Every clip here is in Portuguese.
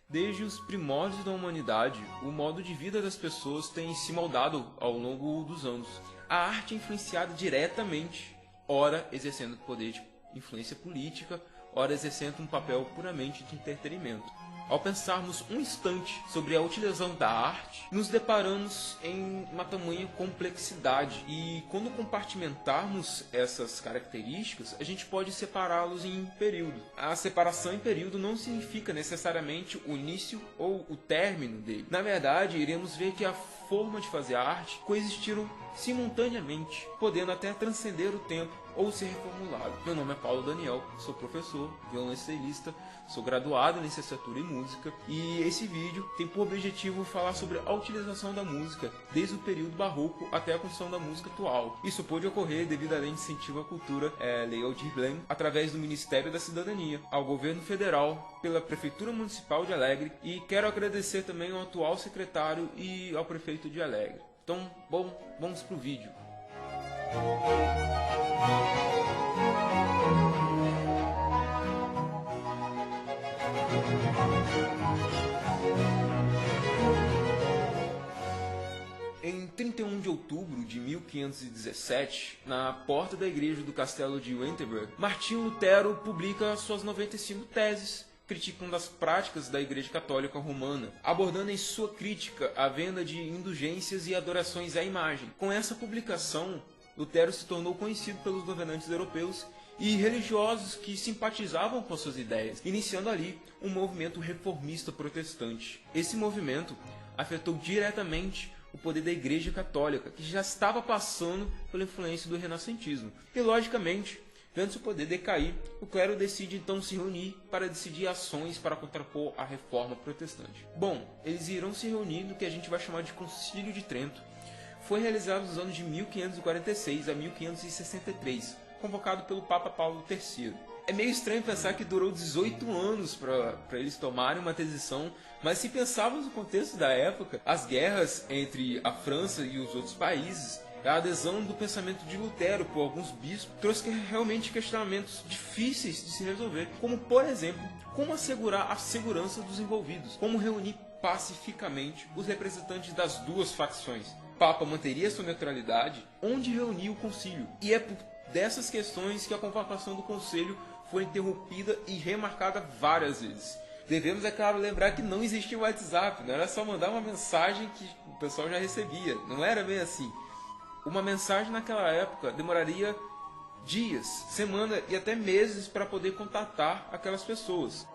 Desde os primórdios da humanidade, o modo de vida das pessoas tem se moldado ao longo dos anos. A arte é influenciada diretamente, ora exercendo poder de influência política, ora exercendo um papel puramente de entretenimento. Ao pensarmos um instante sobre a utilização da arte, nos deparamos em uma tamanha complexidade e quando compartimentarmos essas características, a gente pode separá-los em período. A separação em período não significa necessariamente o início ou o término dele. Na verdade, iremos ver que a forma de fazer arte coexistiram simultaneamente, podendo até transcender o tempo ou ser reformulado. Meu nome é Paulo Daniel, sou professor, violoncelista, sou graduado em licenciatura em música e esse vídeo tem por objetivo falar sobre a utilização da música desde o período barroco até a construção da música atual. Isso pôde ocorrer devido à Lei de Incentivo à Cultura, Lei Aldir Blanc, através do Ministério da Cidadania, ao Governo Federal, pela Prefeitura Municipal de Alegre e quero agradecer também ao atual secretário e ao prefeito de Alegre. Então, bom, vamos pro vídeo. Em 31 de outubro de 1517, na porta da igreja do castelo de Wittenberg, Martinho Lutero publica suas 95 teses, criticando as práticas da Igreja Católica Romana, abordando em sua crítica a venda de indulgências e adorações à imagem. Com essa publicação, Lutero se tornou conhecido pelos governantes europeus e religiosos que simpatizavam com suas ideias, iniciando ali um movimento reformista protestante. Esse movimento afetou diretamente o poder da Igreja Católica, que já estava passando pela influência do renascentismo. E, logicamente, vendo seu poder decair, o clero decide então se reunir para decidir ações para contrapor a reforma protestante. Bom, eles irão se reunir no que a gente vai chamar de Concílio de Trento. Foi realizado nos anos de 1546 a 1563, convocado pelo Papa Paulo III. É meio estranho pensar que durou 18 anos para eles tomarem uma decisão, mas se pensarmos no contexto da época, as guerras entre a França e os outros países, a adesão do pensamento de Lutero por alguns bispos trouxe realmente questionamentos difíceis de se resolver, como por exemplo, como assegurar a segurança dos envolvidos, como reunir pacificamente os representantes das duas facções. O Papa manteria sua neutralidade, onde reunir o concílio, e é por dessas questões que a convocação do conselho foi interrompida e remarcada várias vezes. Devemos, é claro, lembrar que não existia o WhatsApp, não era só mandar uma mensagem que o pessoal já recebia, não era bem assim. Uma mensagem naquela época demoraria dias, semanas e até meses para poder contatar aquelas pessoas.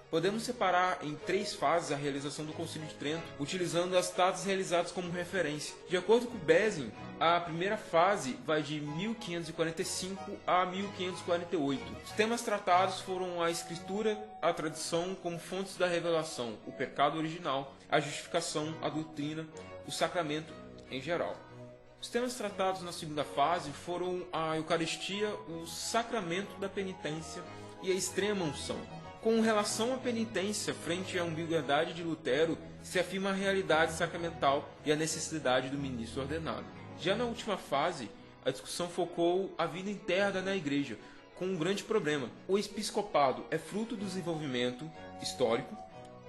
Podemos separar em 3 fases a realização do Concílio de Trento, utilizando as datas realizadas como referência. De acordo com Bessing, a primeira fase vai de 1545 a 1548. Os temas tratados foram a escritura, a tradição como fontes da revelação, o pecado original, a justificação, a doutrina, o sacramento em geral. Os temas tratados na segunda fase foram a Eucaristia, o sacramento da penitência e a extrema unção. Com relação à penitência, frente à ambiguidade de Lutero, se afirma a realidade sacramental e a necessidade do ministro ordenado. Já na última fase, a discussão focou a vida interna na igreja, com um grande problema. O episcopado é fruto do desenvolvimento histórico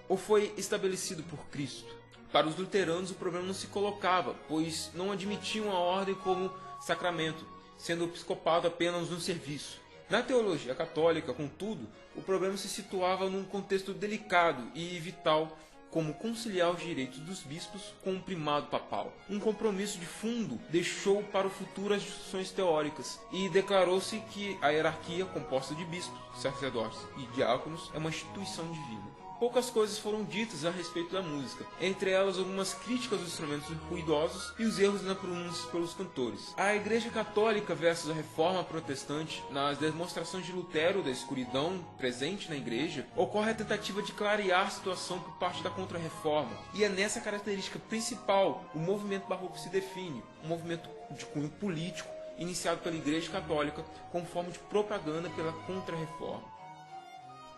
ou foi estabelecido por Cristo? Para os luteranos o problema não se colocava, pois não admitiam a ordem como sacramento, sendo o episcopado apenas um serviço. Na teologia católica, contudo, o problema se situava num contexto delicado e vital, como conciliar os direitos dos bispos com o primado papal. Um compromisso de fundo deixou para o futuro as discussões teóricas e declarou-se que a hierarquia composta de bispos, sacerdotes e diáconos é uma instituição divina. Poucas coisas foram ditas a respeito da música, entre elas algumas críticas aos instrumentos ruidosos e os erros na pronúncia pelos cantores. A Igreja Católica versus a Reforma Protestante, nas demonstrações de Lutero da escuridão presente na Igreja, ocorre a tentativa de clarear a situação por parte da Contra-Reforma, e é nessa característica principal o movimento barroco se define, um movimento de cunho político iniciado pela Igreja Católica como forma de propaganda pela Contra-Reforma.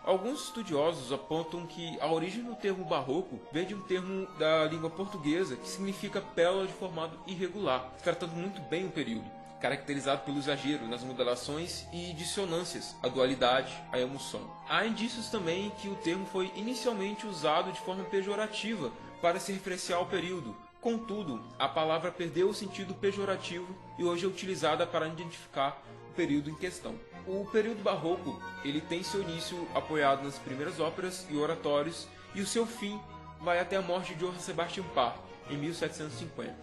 Alguns estudiosos apontam que a origem do termo barroco veio de um termo da língua portuguesa que significa pérola de formato irregular, tratando muito bem o período, caracterizado pelo exagero nas modulações e dissonâncias, a dualidade, a emoção. Há indícios também que o termo foi inicialmente usado de forma pejorativa para se referenciar ao período. Contudo, a palavra perdeu o sentido pejorativo e hoje é utilizada para identificar o período em questão. O período barroco ele tem seu início apoiado nas primeiras óperas e oratórios e o seu fim vai até a morte de Johann Sebastian Bach, em 1750.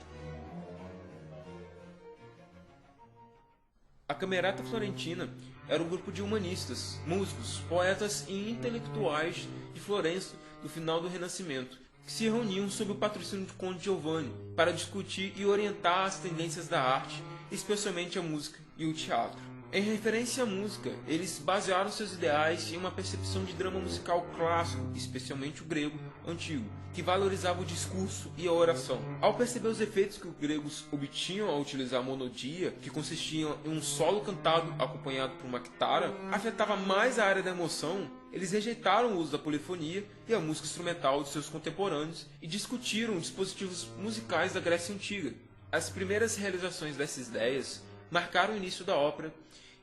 A Camerata Florentina era um grupo de humanistas, músicos, poetas e intelectuais de Florença do final do Renascimento, que se reuniam sob o patrocínio do Conde Giovanni para discutir e orientar as tendências da arte, especialmente a música e o teatro. Em referência à música, eles basearam seus ideais em uma percepção de drama musical clássico, especialmente o grego antigo, que valorizava o discurso e a oração. Ao perceber os efeitos que os gregos obtinham ao utilizar a monodia, que consistia em um solo cantado acompanhado por uma quitara, afetava mais a área da emoção, eles rejeitaram o uso da polifonia e a música instrumental de seus contemporâneos e discutiram dispositivos musicais da Grécia Antiga. As primeiras realizações dessas ideias marcaram o início da ópera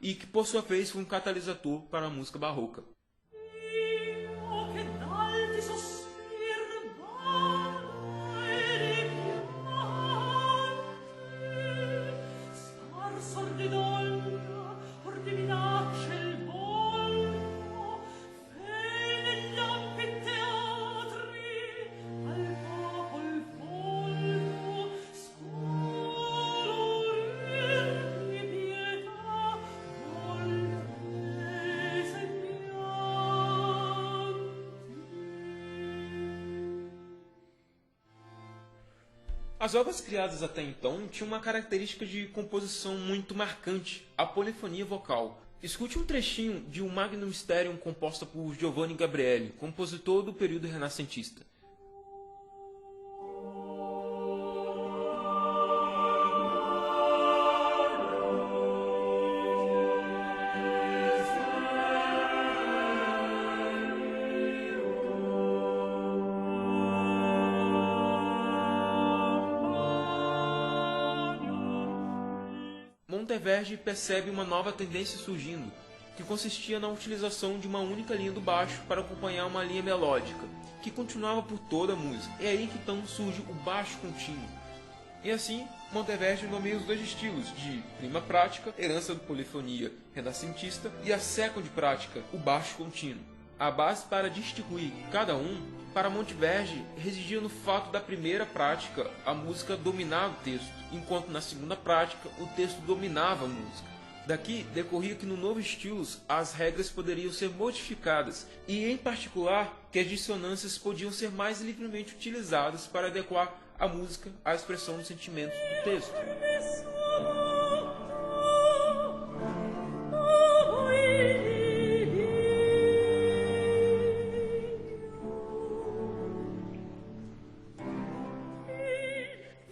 e que, por sua vez, foi um catalisador para a música barroca. As obras criadas até então tinham uma característica de composição muito marcante, a polifonia vocal. Escute um trechinho de um Magnum Mysterium composta por Giovanni Gabrieli, compositor do período renascentista. Monteverdi percebe uma nova tendência surgindo, que consistia na utilização de uma única linha do baixo para acompanhar uma linha melódica, que continuava por toda a música. É aí que então surge o baixo contínuo. E assim, Monteverdi nomeia os dois estilos de prima prática, herança da polifonia renascentista, e a second prática, o baixo contínuo. A base para distinguir cada um, para Monteverdi, residia no fato da primeira prática, a música dominava o texto, enquanto na segunda prática, o texto dominava a música. Daqui decorria que no novo estilo as regras poderiam ser modificadas e, em particular, que as dissonâncias podiam ser mais livremente utilizadas para adequar a música à expressão dos sentimentos do texto.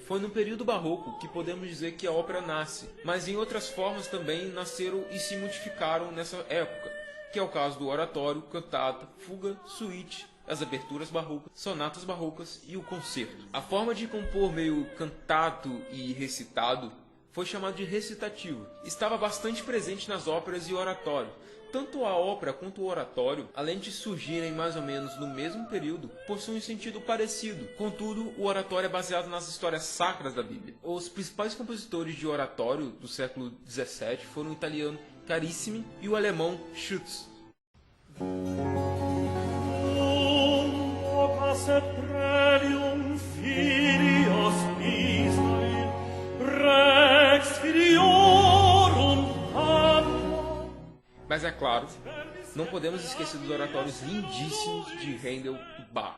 Foi no período barroco que podemos dizer que a ópera nasce, mas em outras formas também nasceram e se modificaram nessa época, que é o caso do oratório, cantata, fuga, suíte, as aberturas barrocas, sonatas barrocas e o concerto. A forma de compor meio cantado e recitado foi chamado de recitativo. Estava bastante presente nas óperas e oratório. Tanto a ópera quanto o oratório, além de surgirem mais ou menos no mesmo período, possuem um sentido parecido. Contudo, o oratório é baseado nas histórias sacras da Bíblia. Os principais compositores de oratório do século XVII foram o italiano Carissimi e o alemão Schütz. Mas é claro, não podemos esquecer dos oratórios lindíssimos de Handel e Bach.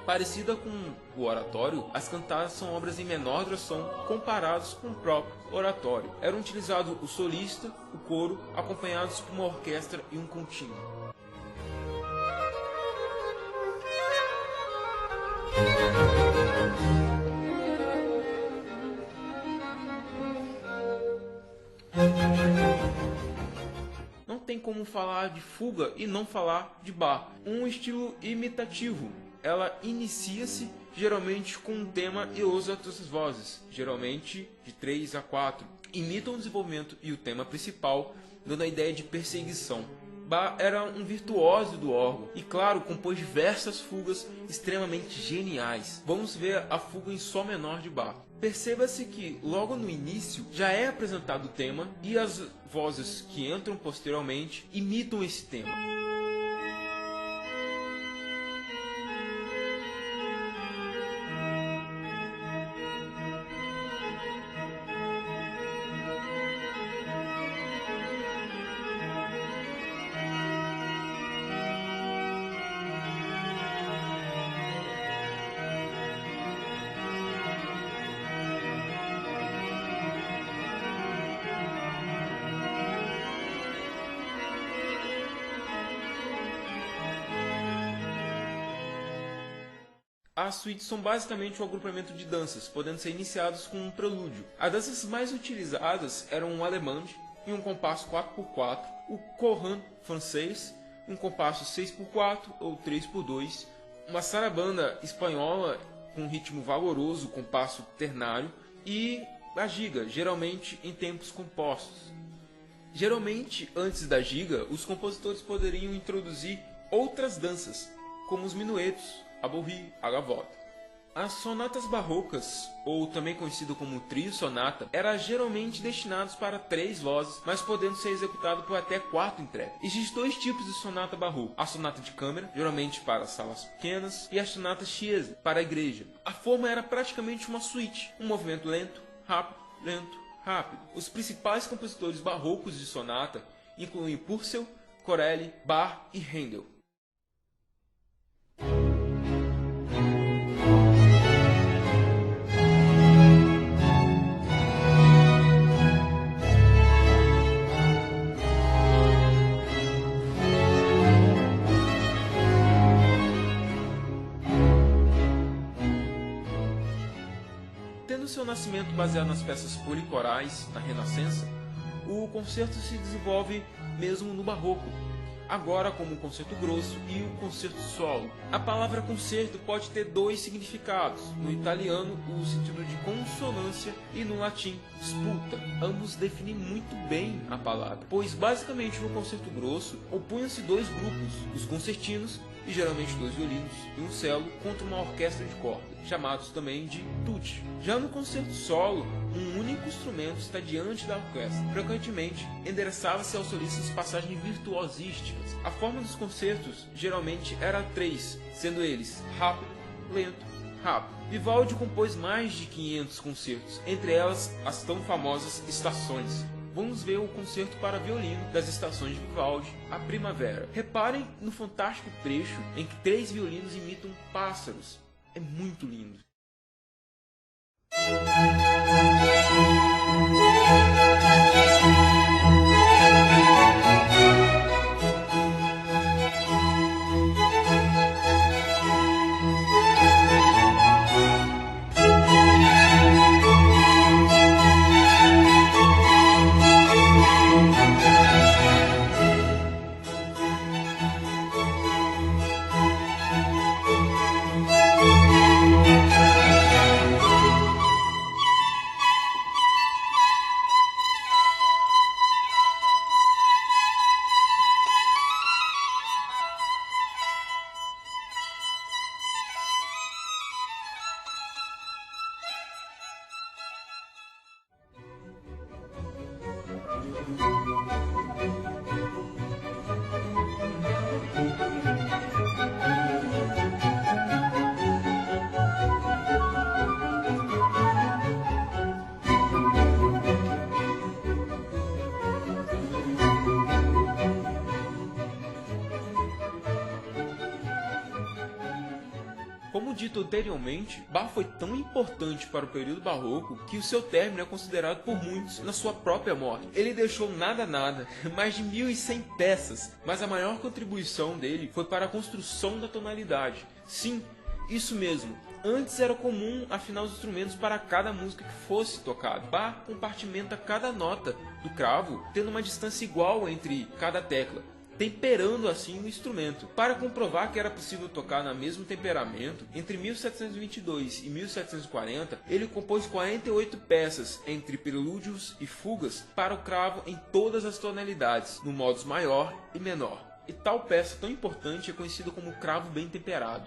Parecida com o oratório, as cantatas são obras em menor duração comparadas com o próprio oratório. Eram utilizados o solista, o coro, acompanhados por uma orquestra e um contínuo. como falar de fuga e não falar de bar. Um estilo imitativo. Ela inicia-se geralmente com um tema e usa outras vozes, geralmente de 3 a 4. Imitam o desenvolvimento e o tema principal, dando a ideia de perseguição. Bach era um virtuoso do órgão e, claro, compôs diversas fugas extremamente geniais. Vamos ver a fuga em Sol menor de Bach. Perceba-se que logo no início já é apresentado o tema e as vozes que entram posteriormente imitam esse tema. As suítes são basicamente um agrupamento de danças, podendo ser iniciados com um prelúdio. As danças mais utilizadas eram um alemande em um compasso 4x4, o Chorale francês em um compasso 6x4 ou 3x2, uma sarabanda espanhola com um ritmo valoroso, compasso ternário, e a giga, geralmente em tempos compostos. Geralmente, antes da giga, os compositores poderiam introduzir outras danças, como os minuetos, a bourrie, a gavotte. As sonatas barrocas, ou também conhecido como trio sonata, eram geralmente destinados para 3 vozes, mas podendo ser executado por até 4 intérpretes. Existem 2 tipos de sonata barroca: a sonata de câmara, geralmente para salas pequenas, e a sonata chiesa, para a igreja. A forma era praticamente uma suíte, um movimento lento, rápido. Os principais compositores barrocos de sonata incluem Purcell, Corelli, Bach e Handel. Tendo seu nascimento baseado nas peças policorais na Renascença, o concerto se desenvolve mesmo no Barroco, agora como o concerto grosso e o concerto solo. A palavra concerto pode ter 2 significados: no italiano o sentido de consonância e no latim spulta. Ambos definem muito bem a palavra, pois basicamente no concerto grosso opunham-se 2 grupos, os concertinos, e geralmente 2 violinos e um cello, contra uma orquestra de corda, chamados também de tutti. Já no concerto solo, um único instrumento está diante da orquestra. Frequentemente, endereçava-se aos solistas passagens virtuosísticas. A forma dos concertos geralmente era 3, sendo eles rápido, lento, rápido. Vivaldi compôs mais de 500 concertos, entre elas as tão famosas estações. Vamos ver o concerto para violino das estações de Vivaldi, a Primavera. Reparem no fantástico trecho em que 3 violinos imitam pássaros. É muito lindo. Como dito anteriormente, Bach foi tão importante para o período barroco que o seu término é considerado por muitos na sua própria morte. Ele deixou nada, mais de 1.100 peças, mas a maior contribuição dele foi para a construção da tonalidade. Sim, isso mesmo, Antes era comum afinar os instrumentos para cada música que fosse tocada. Bach compartimenta cada nota do cravo, tendo uma distância igual entre cada tecla, temperando assim o instrumento. Para comprovar que era possível tocar no mesmo temperamento, entre 1722 e 1740, ele compôs 48 peças entre prelúdios e fugas para o cravo em todas as tonalidades, no modos maior e menor. E tal peça tão importante é conhecida como cravo bem temperado.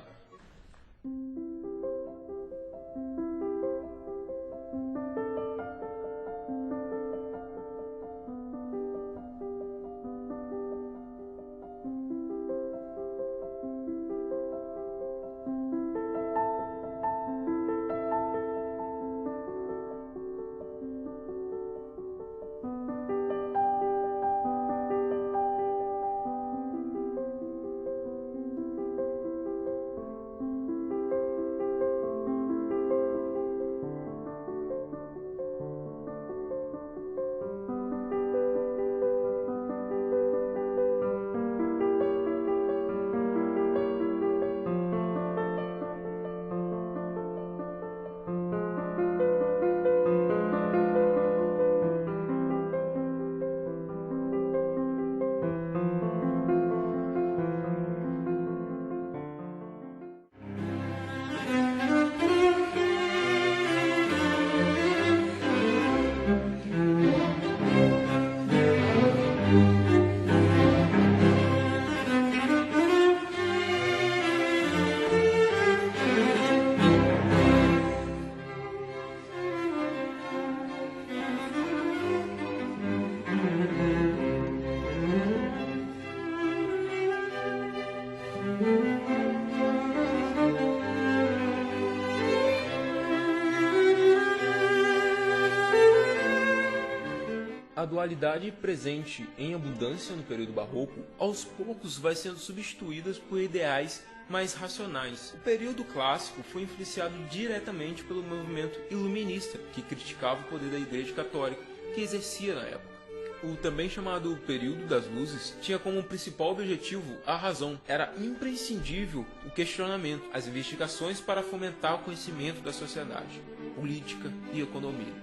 A dualidade presente em abundância no período barroco, aos poucos vai sendo substituída por ideais mais racionais. O período clássico foi influenciado diretamente pelo movimento iluminista, que criticava o poder da Igreja Católica, que exercia na época. O também chamado período das luzes tinha como principal objetivo a razão. Era imprescindível o questionamento, as investigações para fomentar o conhecimento da sociedade, política e economia.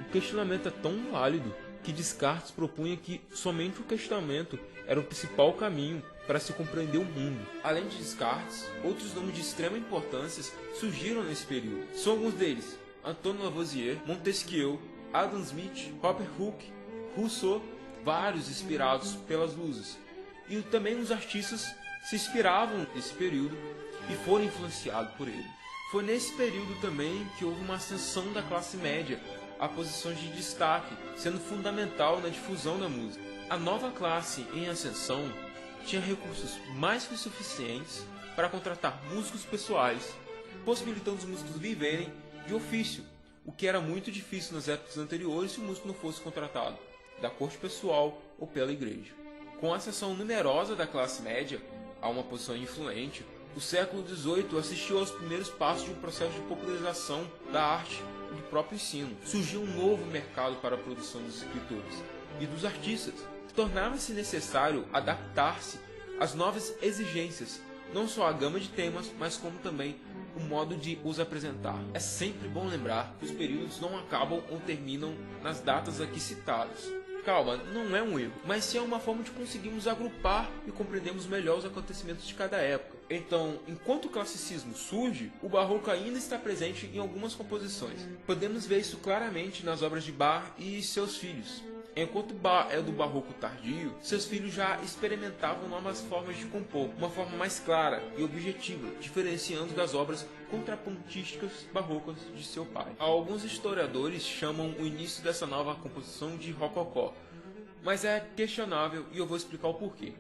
O questionamento é tão válido que Descartes propunha que somente o questionamento era o principal caminho para se compreender o mundo. Além de Descartes, outros nomes de extrema importância surgiram nesse período. São alguns deles: Antoine Lavoisier, Montesquieu, Adam Smith, Robert Hooke, Rousseau, vários inspirados pelas luzes. E também os artistas se inspiravam nesse período e foram influenciados por ele. Foi nesse período também que houve uma ascensão da classe média a posições de destaque, sendo fundamental na difusão da música. A nova classe em ascensão tinha recursos mais que suficientes para contratar músicos pessoais, possibilitando os músicos viverem de ofício, o que era muito difícil nas épocas anteriores se o músico não fosse contratado da corte pessoal ou pela igreja. Com a ascensão numerosa da classe média a uma posição influente, o século XVIII assistiu aos primeiros passos de um processo de popularização da arte e do próprio ensino. Surgiu um novo mercado para a produção dos escritores e dos artistas. Tornava-se necessário adaptar-se às novas exigências, não só a gama de temas, mas como também o modo de os apresentar. É sempre bom lembrar que os períodos não acabam ou terminam nas datas aqui citadas. Calma, não é um erro, mas sim é uma forma de conseguirmos agrupar e compreendermos melhor os acontecimentos de cada época. Então, enquanto o classicismo surge, o barroco ainda está presente em algumas composições. Podemos ver isso claramente nas obras de Bach e seus filhos. Enquanto Bach é do barroco tardio, seus filhos já experimentavam novas formas de compor, uma forma mais clara e objetiva, diferenciando das obras contrapontísticas barrocas de seu pai. Alguns historiadores chamam o início dessa nova composição de rococó, mas é questionável e eu vou explicar o porquê.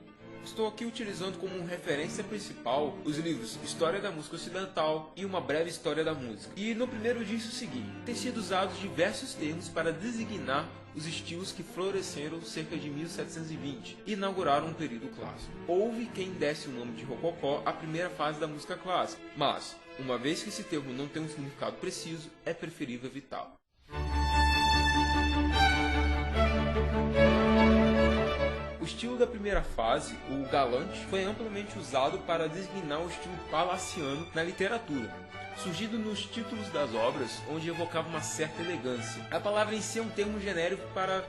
Estou aqui utilizando como referência principal os livros História da Música Ocidental e Uma Breve História da Música. E no primeiro diz o seguinte: tem sido usados diversos termos para designar os estilos que floresceram cerca de 1720 e inauguraram um período clássico. Houve quem desse o nome de rococó à primeira fase da música clássica, mas, uma vez que esse termo não tem um significado preciso, é preferível evitá-lo. O estilo da primeira fase, o galante, foi amplamente usado para designar o estilo palaciano na literatura. surgido nos títulos das obras, onde evocava uma certa elegância. A palavra em si é um termo genérico para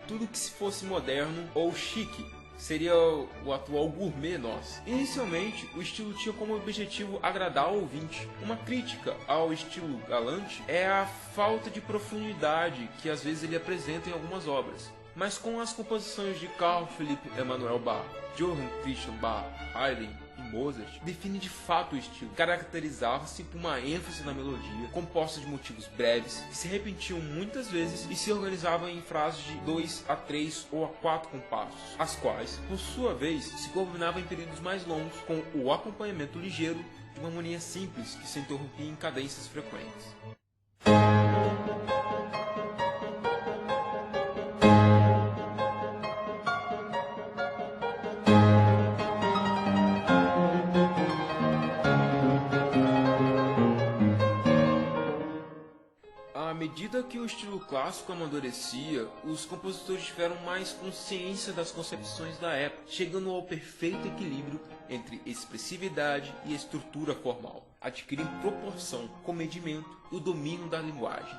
tudo que se fosse moderno ou chique. Seria o atual gourmet nosso. Inicialmente, o estilo tinha como objetivo agradar ao ouvinte. Uma crítica ao estilo galante é a falta de profundidade que às vezes ele apresenta em algumas obras. Mas com as composições de Carl Philipp Emanuel Bach, Johann Christian Bach, Haydn e Mozart, define de fato o estilo. Caracterizava-se por uma ênfase na melodia, composta de motivos breves, que se repetiam muitas vezes e se organizavam em frases de 2 a 3 ou a 4 compassos, as quais, por sua vez, se combinavam em períodos mais longos com o acompanhamento ligeiro de uma harmonia simples que se interrompia em cadências frequentes. À medida que o estilo clássico amadurecia, os compositores tiveram mais consciência das concepções da época, chegando ao perfeito equilíbrio entre expressividade e estrutura formal, adquirindo proporção, comedimento e o domínio da linguagem.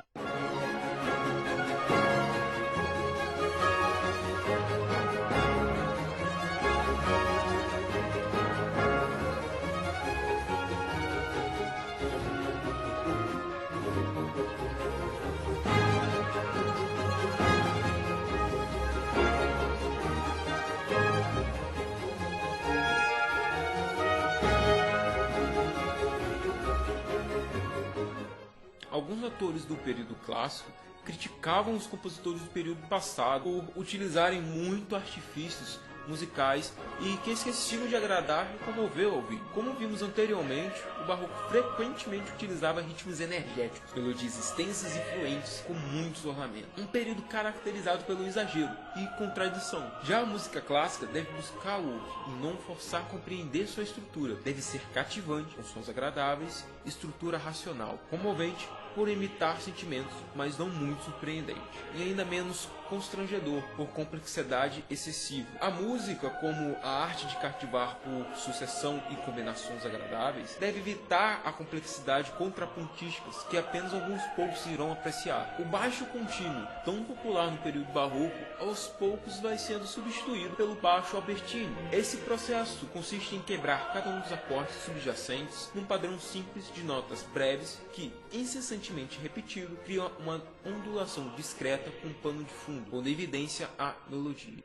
Alguns autores do período clássico criticavam os compositores do período passado por utilizarem muito artifícios musicais e que esqueciam de agradar e comover o ouvinte. Como vimos anteriormente, o barroco frequentemente utilizava ritmos energéticos, melodias extensas e fluentes com muitos ornamentos. Um período caracterizado pelo exagero e contradição. Já a música clássica deve buscar o outro e não forçar a compreender sua estrutura. Deve ser cativante, com sons agradáveis, estrutura racional, comovente, por imitar sentimentos, mas não muito surpreendente, e ainda menos constrangedor por complexidade excessiva. A música, como a arte de cativar por sucessão e combinações agradáveis, deve evitar a complexidade contrapontísticas que apenas alguns poucos irão apreciar. O baixo contínuo, tão popular no período barroco, aos poucos vai sendo substituído pelo baixo albertino. Esse processo consiste em quebrar cada um dos acordes subjacentes num padrão simples de notas breves que, incessantemente repetido, cria uma ondulação discreta com pano de fundo, pondo em evidência a melodia.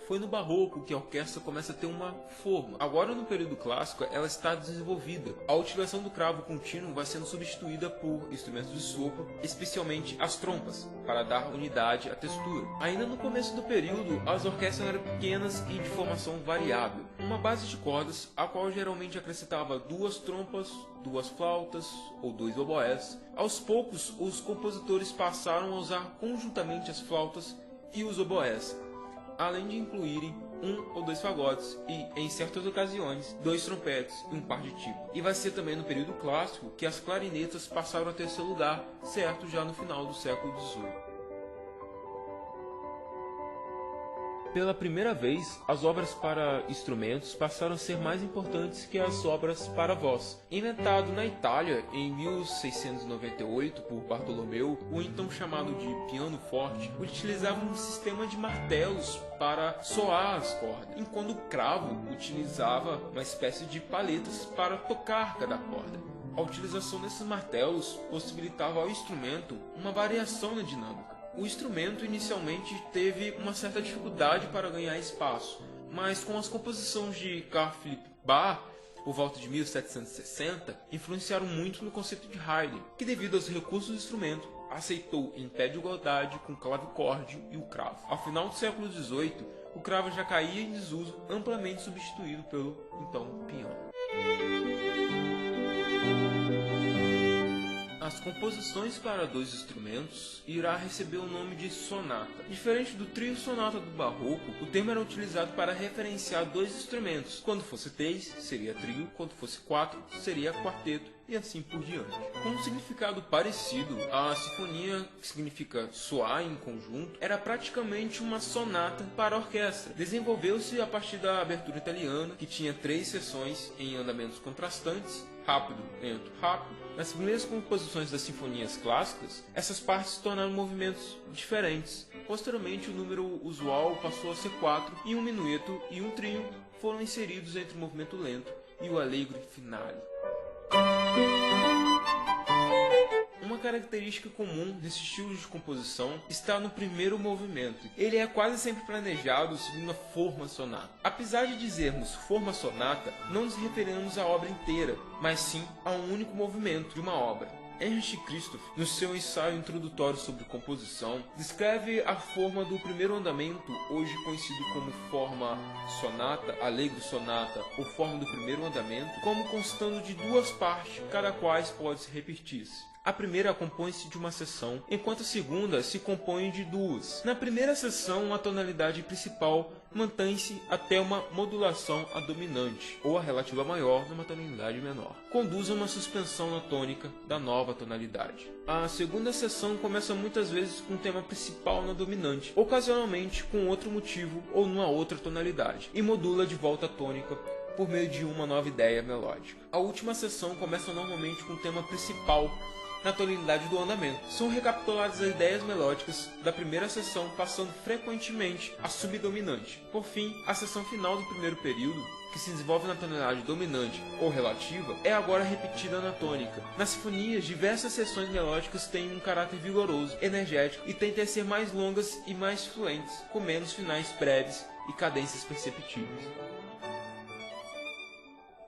Foi no barroco que a orquestra começa a ter uma forma. Agora, no período clássico, ela está desenvolvida. A utilização do cravo contínuo vai sendo substituída por instrumentos de sopro, especialmente as trompas, para dar unidade à textura. Ainda no começo do período, as orquestras eram pequenas e de formação variável. Uma base de cordas, a qual geralmente acrescentava 2 trompas, 2 flautas ou 2 oboés. Aos poucos, os compositores passaram a usar conjuntamente as flautas e os oboés, além de incluírem 1 ou 2 fagotes e, em certas ocasiões, 2 trompetes e um par de timbres. E vai ser também no período clássico que as clarinetas passaram a ter seu lugar, certo já no final do século XVIII. Pela primeira vez, as obras para instrumentos passaram a ser mais importantes que as obras para voz. Inventado na Itália em 1698 por Bartolomeu, o então chamado de piano forte utilizava um sistema de martelos para soar as cordas, enquanto o cravo utilizava uma espécie de paletas para tocar cada corda. A utilização desses martelos possibilitava ao instrumento uma variação na dinâmica. O instrumento inicialmente teve uma certa dificuldade para ganhar espaço, mas com as composições de Carl Philipp Bach, por volta de 1760, influenciaram muito no conceito de Haydn, que devido aos recursos do instrumento, aceitou em pé de igualdade com o clavicórdio e o cravo. Ao final do século XVIII, o cravo já caía em desuso, amplamente substituído pelo, então, piano. As composições para dois instrumentos irá receber o nome de sonata. Diferente do trio sonata do Barroco, o termo era utilizado para referenciar dois instrumentos. Quando fosse três, seria trio, quando fosse quatro, seria quarteto, e assim por diante. Com um significado parecido, a sinfonia, que significa soar em conjunto, era praticamente uma sonata para orquestra. Desenvolveu-se a partir da abertura italiana, que tinha 3 seções em andamentos contrastantes, rápido, lento, rápido. Nas primeiras composições das sinfonias clássicas, essas partes se tornaram movimentos diferentes. Posteriormente, o número usual passou a ser 4, e um minueto e um trio foram inseridos entre o movimento lento e o allegro finale. Uma característica comum nesse estilo de composição está no primeiro movimento. Ele é quase sempre planejado segundo a forma sonata. Apesar de dizermos forma sonata, não nos referimos à obra inteira, mas sim a um único movimento de uma obra. Ernst Christoph, no seu ensaio introdutório sobre composição, descreve a forma do primeiro andamento, hoje conhecido como forma sonata, allegro sonata ou forma do primeiro andamento, como constando de 2 partes, cada qual pode se repetir-se. A primeira compõe-se de uma seção, enquanto a segunda se compõe de 2. Na primeira seção, a tonalidade principal mantém-se até uma modulação a dominante, ou a relativa maior numa tonalidade menor. Conduz a uma suspensão na tônica da nova tonalidade. A segunda seção começa muitas vezes com o tema principal na dominante, ocasionalmente com outro motivo ou numa outra tonalidade, e modula de volta a tônica por meio de uma nova ideia melódica. A última seção começa normalmente com o tema principal na tonalidade do andamento. São recapituladas as ideias melódicas da primeira seção, passando frequentemente a subdominante. Por fim, a seção final do primeiro período, que se desenvolve na tonalidade dominante ou relativa, é agora repetida na tônica. Nas sinfonias, diversas seções melódicas têm um caráter vigoroso, energético e tendem a ser mais longas e mais fluentes, com menos finais breves e cadências perceptíveis.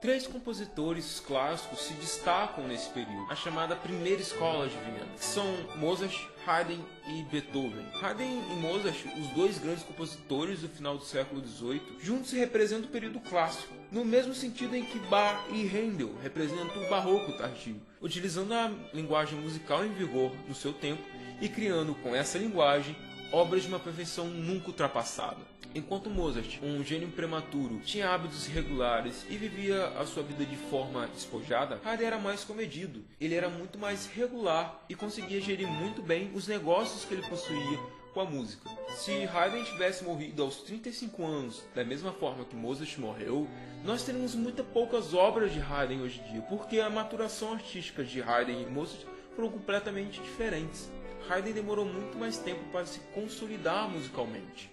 3 compositores clássicos se destacam nesse período, a chamada primeira escola de Viena, que são Mozart, Haydn e Beethoven. Haydn e Mozart, os 2 grandes compositores do final do século XVIII, juntos representam o período clássico, no mesmo sentido em que Bach e Handel representam o barroco tardio, utilizando a linguagem musical em vigor no seu tempo e criando com essa linguagem obras de uma perfeição nunca ultrapassada. Enquanto Mozart, um gênio prematuro, tinha hábitos irregulares e vivia a sua vida de forma despojada, Haydn era mais comedido. Ele era muito mais regular e conseguia gerir muito bem os negócios que ele possuía com a música. Se Haydn tivesse morrido aos 35 anos, da mesma forma que Mozart morreu, nós teríamos muito poucas obras de Haydn hoje em dia, porque a maturação artística de Haydn e Mozart foram completamente diferentes. Haydn demorou muito mais tempo para se consolidar musicalmente.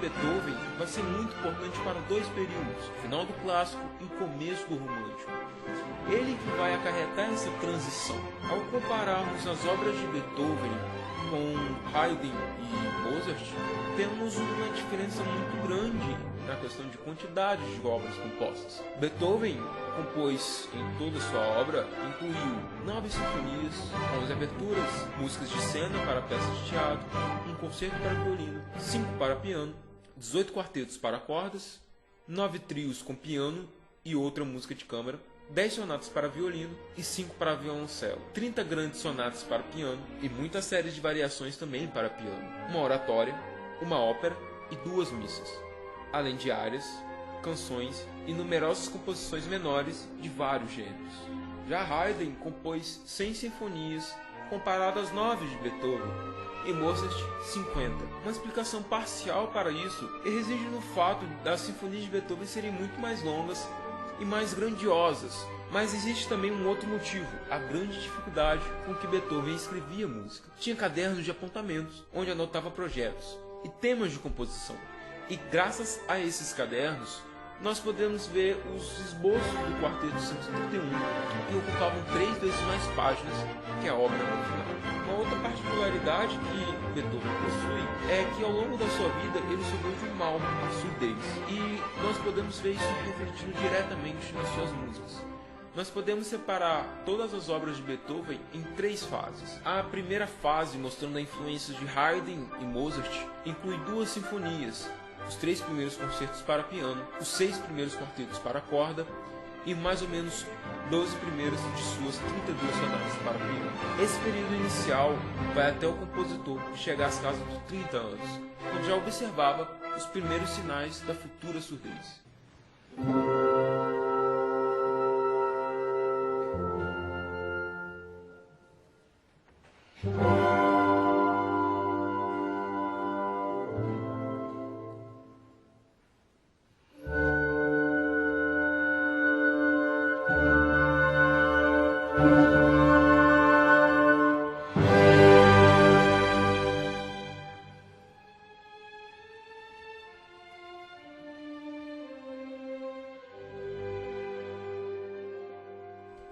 Beethoven vai ser muito importante para 2 períodos, o final do clássico e o começo do romântico. Ele que vai acarretar essa transição. Ao compararmos as obras de Beethoven com Haydn e Mozart, temos uma diferença muito grande na questão de quantidade de obras compostas. Beethoven compôs em toda a sua obra, incluiu 9 sinfonias, 11 aberturas, músicas de cena para peças de teatro, um concerto para violino, 5 para piano, 18 quartetos para cordas, 9 trios com piano e outra música de câmara, 10 sonatas para violino e 5 para violoncelo, 30 grandes sonatas para piano e muitas séries de variações também para piano, uma oratória, uma ópera e 2 missas, além de áreas, canções e numerosas composições menores de vários gêneros. Já Haydn compôs 100 sinfonias, comparado às 9 de Beethoven, e Mozart 50. Uma explicação parcial para isso reside no fato das sinfonias de Beethoven serem muito mais longas e mais grandiosas, mas existe também um outro motivo, a grande dificuldade com que Beethoven escrevia música. Tinha cadernos de apontamentos, onde anotava projetos e temas de composição, e graças a esses cadernos, nós podemos ver os esboços do Quarteto 131, que ocupavam 3 vezes mais páginas que a obra original. Uma outra particularidade que Beethoven possui é que ao longo da sua vida ele sofreu de um mal, a surdez, e nós podemos ver isso refletido diretamente nas suas músicas. Nós podemos separar todas as obras de Beethoven em 3 fases. A primeira fase, mostrando a influência de Haydn e Mozart, inclui 2 sinfonias, os 3 primeiros concertos para piano, os 6 primeiros quartetos para corda e mais ou menos 12 primeiros de suas 32 sonatas para piano. Esse período inicial vai até o compositor chegar às casas dos 30 anos, onde já observava os primeiros sinais da futura surdez.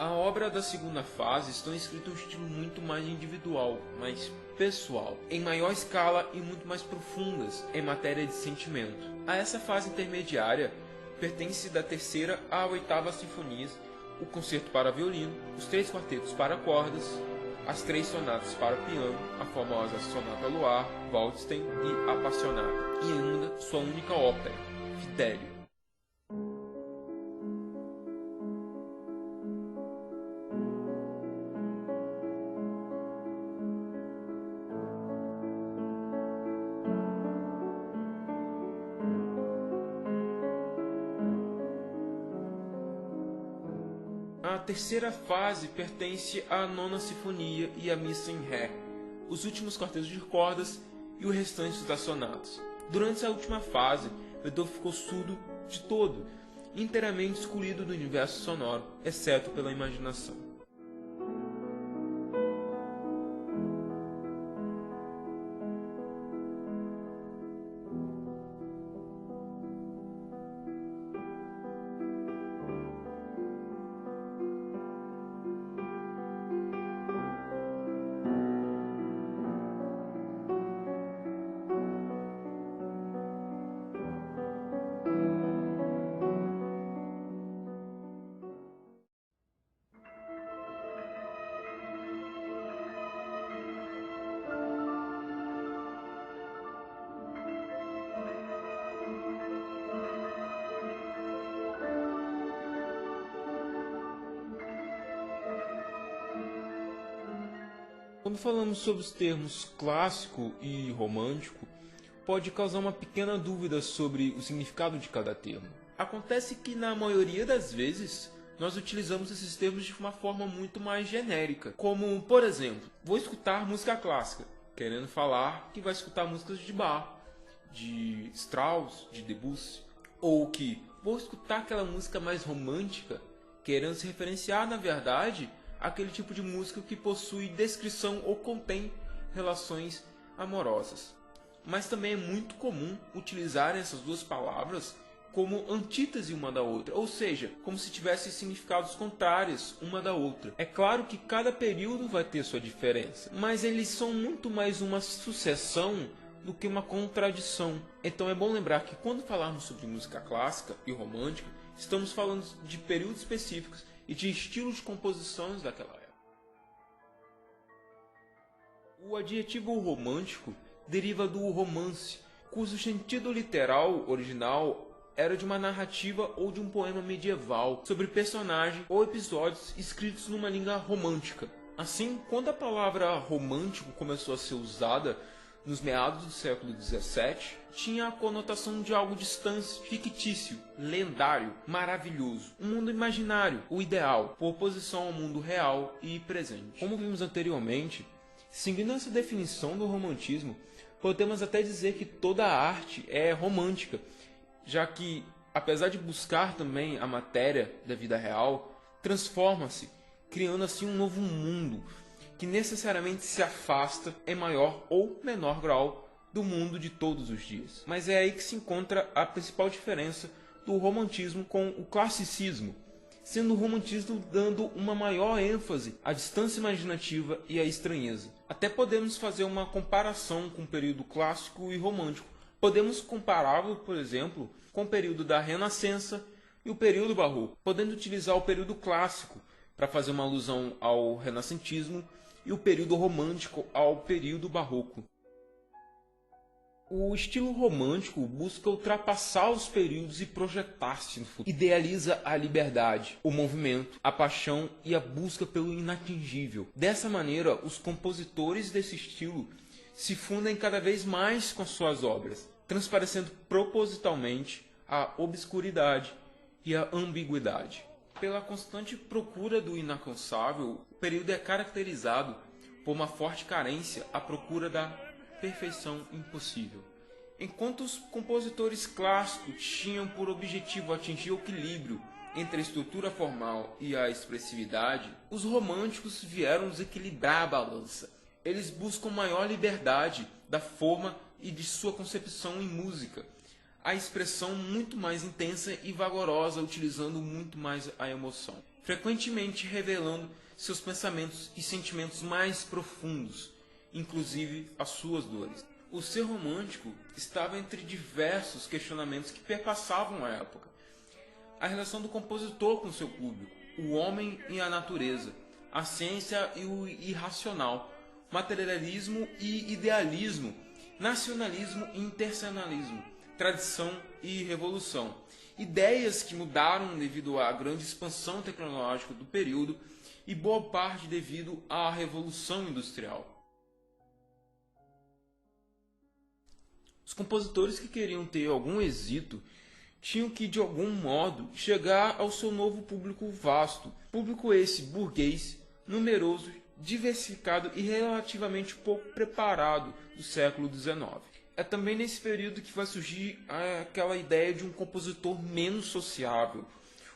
A obra da segunda fase estão escrita em um estilo muito mais individual, mais pessoal, em maior escala e muito mais profundas em matéria de sentimento. A essa fase intermediária pertence da terceira à oitava sinfonias, o concerto para violino, os 3 quartetos para cordas, as 3 sonatas para piano, a famosa Sonata Luar, Waldstein e Appassionata, e ainda sua única ópera, Fidelio. A terceira fase pertence à nona sinfonia e à missa em ré, os últimos quartetos de cordas e o restante das sonatas. Durante essa última fase, Beethoven ficou surdo de todo, inteiramente excluído do universo sonoro, exceto pela imaginação. Quando falamos sobre os termos clássico e romântico, pode causar uma pequena dúvida sobre o significado de cada termo. Acontece que na maioria das vezes nós utilizamos esses termos de uma forma muito mais genérica, como, por exemplo, vou escutar música clássica, querendo falar que vai escutar músicas de Bach, de Strauss, de Debussy, ou que vou escutar aquela música mais romântica, querendo se referenciar, na verdade, aquele tipo de música que possui descrição ou contém relações amorosas. Mas também é muito comum utilizar essas duas palavras como antítese uma da outra, ou seja, como se tivessem significados contrários uma da outra. É claro que cada período vai ter sua diferença, mas eles são muito mais uma sucessão do que uma contradição. Então é bom lembrar que quando falarmos sobre música clássica e romântica, estamos falando de períodos específicos e de estilos de composições daquela época. O adjetivo romântico deriva do romance, cujo sentido literal original era de uma narrativa ou de um poema medieval sobre personagens ou episódios escritos numa língua romântica. Assim, quando a palavra romântico começou a ser usada nos meados do século XVII, tinha a conotação de algo distante, fictício, lendário, maravilhoso, um mundo imaginário, o ideal, por oposição ao mundo real e presente. Como vimos anteriormente, seguindo essa definição do romantismo, podemos até dizer que toda a arte é romântica, já que, apesar de buscar também a matéria da vida real, transforma-se, criando assim um novo mundo, que necessariamente se afasta em maior ou menor grau do mundo de todos os dias. Mas é aí que se encontra a principal diferença do romantismo com o classicismo, sendo o romantismo dando uma maior ênfase à distância imaginativa e à estranheza. Até podemos fazer uma comparação com o período clássico e romântico. Podemos compará-lo, por exemplo, com o período da Renascença e o período barroco, podendo utilizar o período clássico para fazer uma alusão ao renascentismo e o período romântico ao período barroco. O estilo romântico busca ultrapassar os períodos e projetar-se no futuro. Idealiza a liberdade, o movimento, a paixão e a busca pelo inatingível. Dessa maneira, os compositores desse estilo se fundem cada vez mais com suas obras, transparecendo propositalmente a obscuridade e a ambiguidade. Pela constante procura do inalcançável, o período é caracterizado por uma forte carência à procura da perfeição impossível. Enquanto os compositores clássicos tinham por objetivo atingir o equilíbrio entre a estrutura formal e a expressividade, os românticos vieram desequilibrar a balança. Eles buscam maior liberdade da forma e de sua concepção em música, a expressão muito mais intensa e vigorosa, utilizando muito mais a emoção, frequentemente revelando seus pensamentos e sentimentos mais profundos, inclusive as suas dores. O ser romântico estava entre diversos questionamentos que perpassavam a época. A relação do compositor com seu público, o homem e a natureza, a ciência e o irracional, materialismo e idealismo, nacionalismo e internacionalismo, tradição e revolução. Ideias que mudaram devido à grande expansão tecnológica do período e boa parte devido à Revolução Industrial. Os compositores que queriam ter algum êxito tinham que, de algum modo, chegar ao seu novo público vasto, público esse burguês, numeroso, diversificado e relativamente pouco preparado do século XIX. É também nesse período que vai surgir aquela ideia de um compositor menos sociável,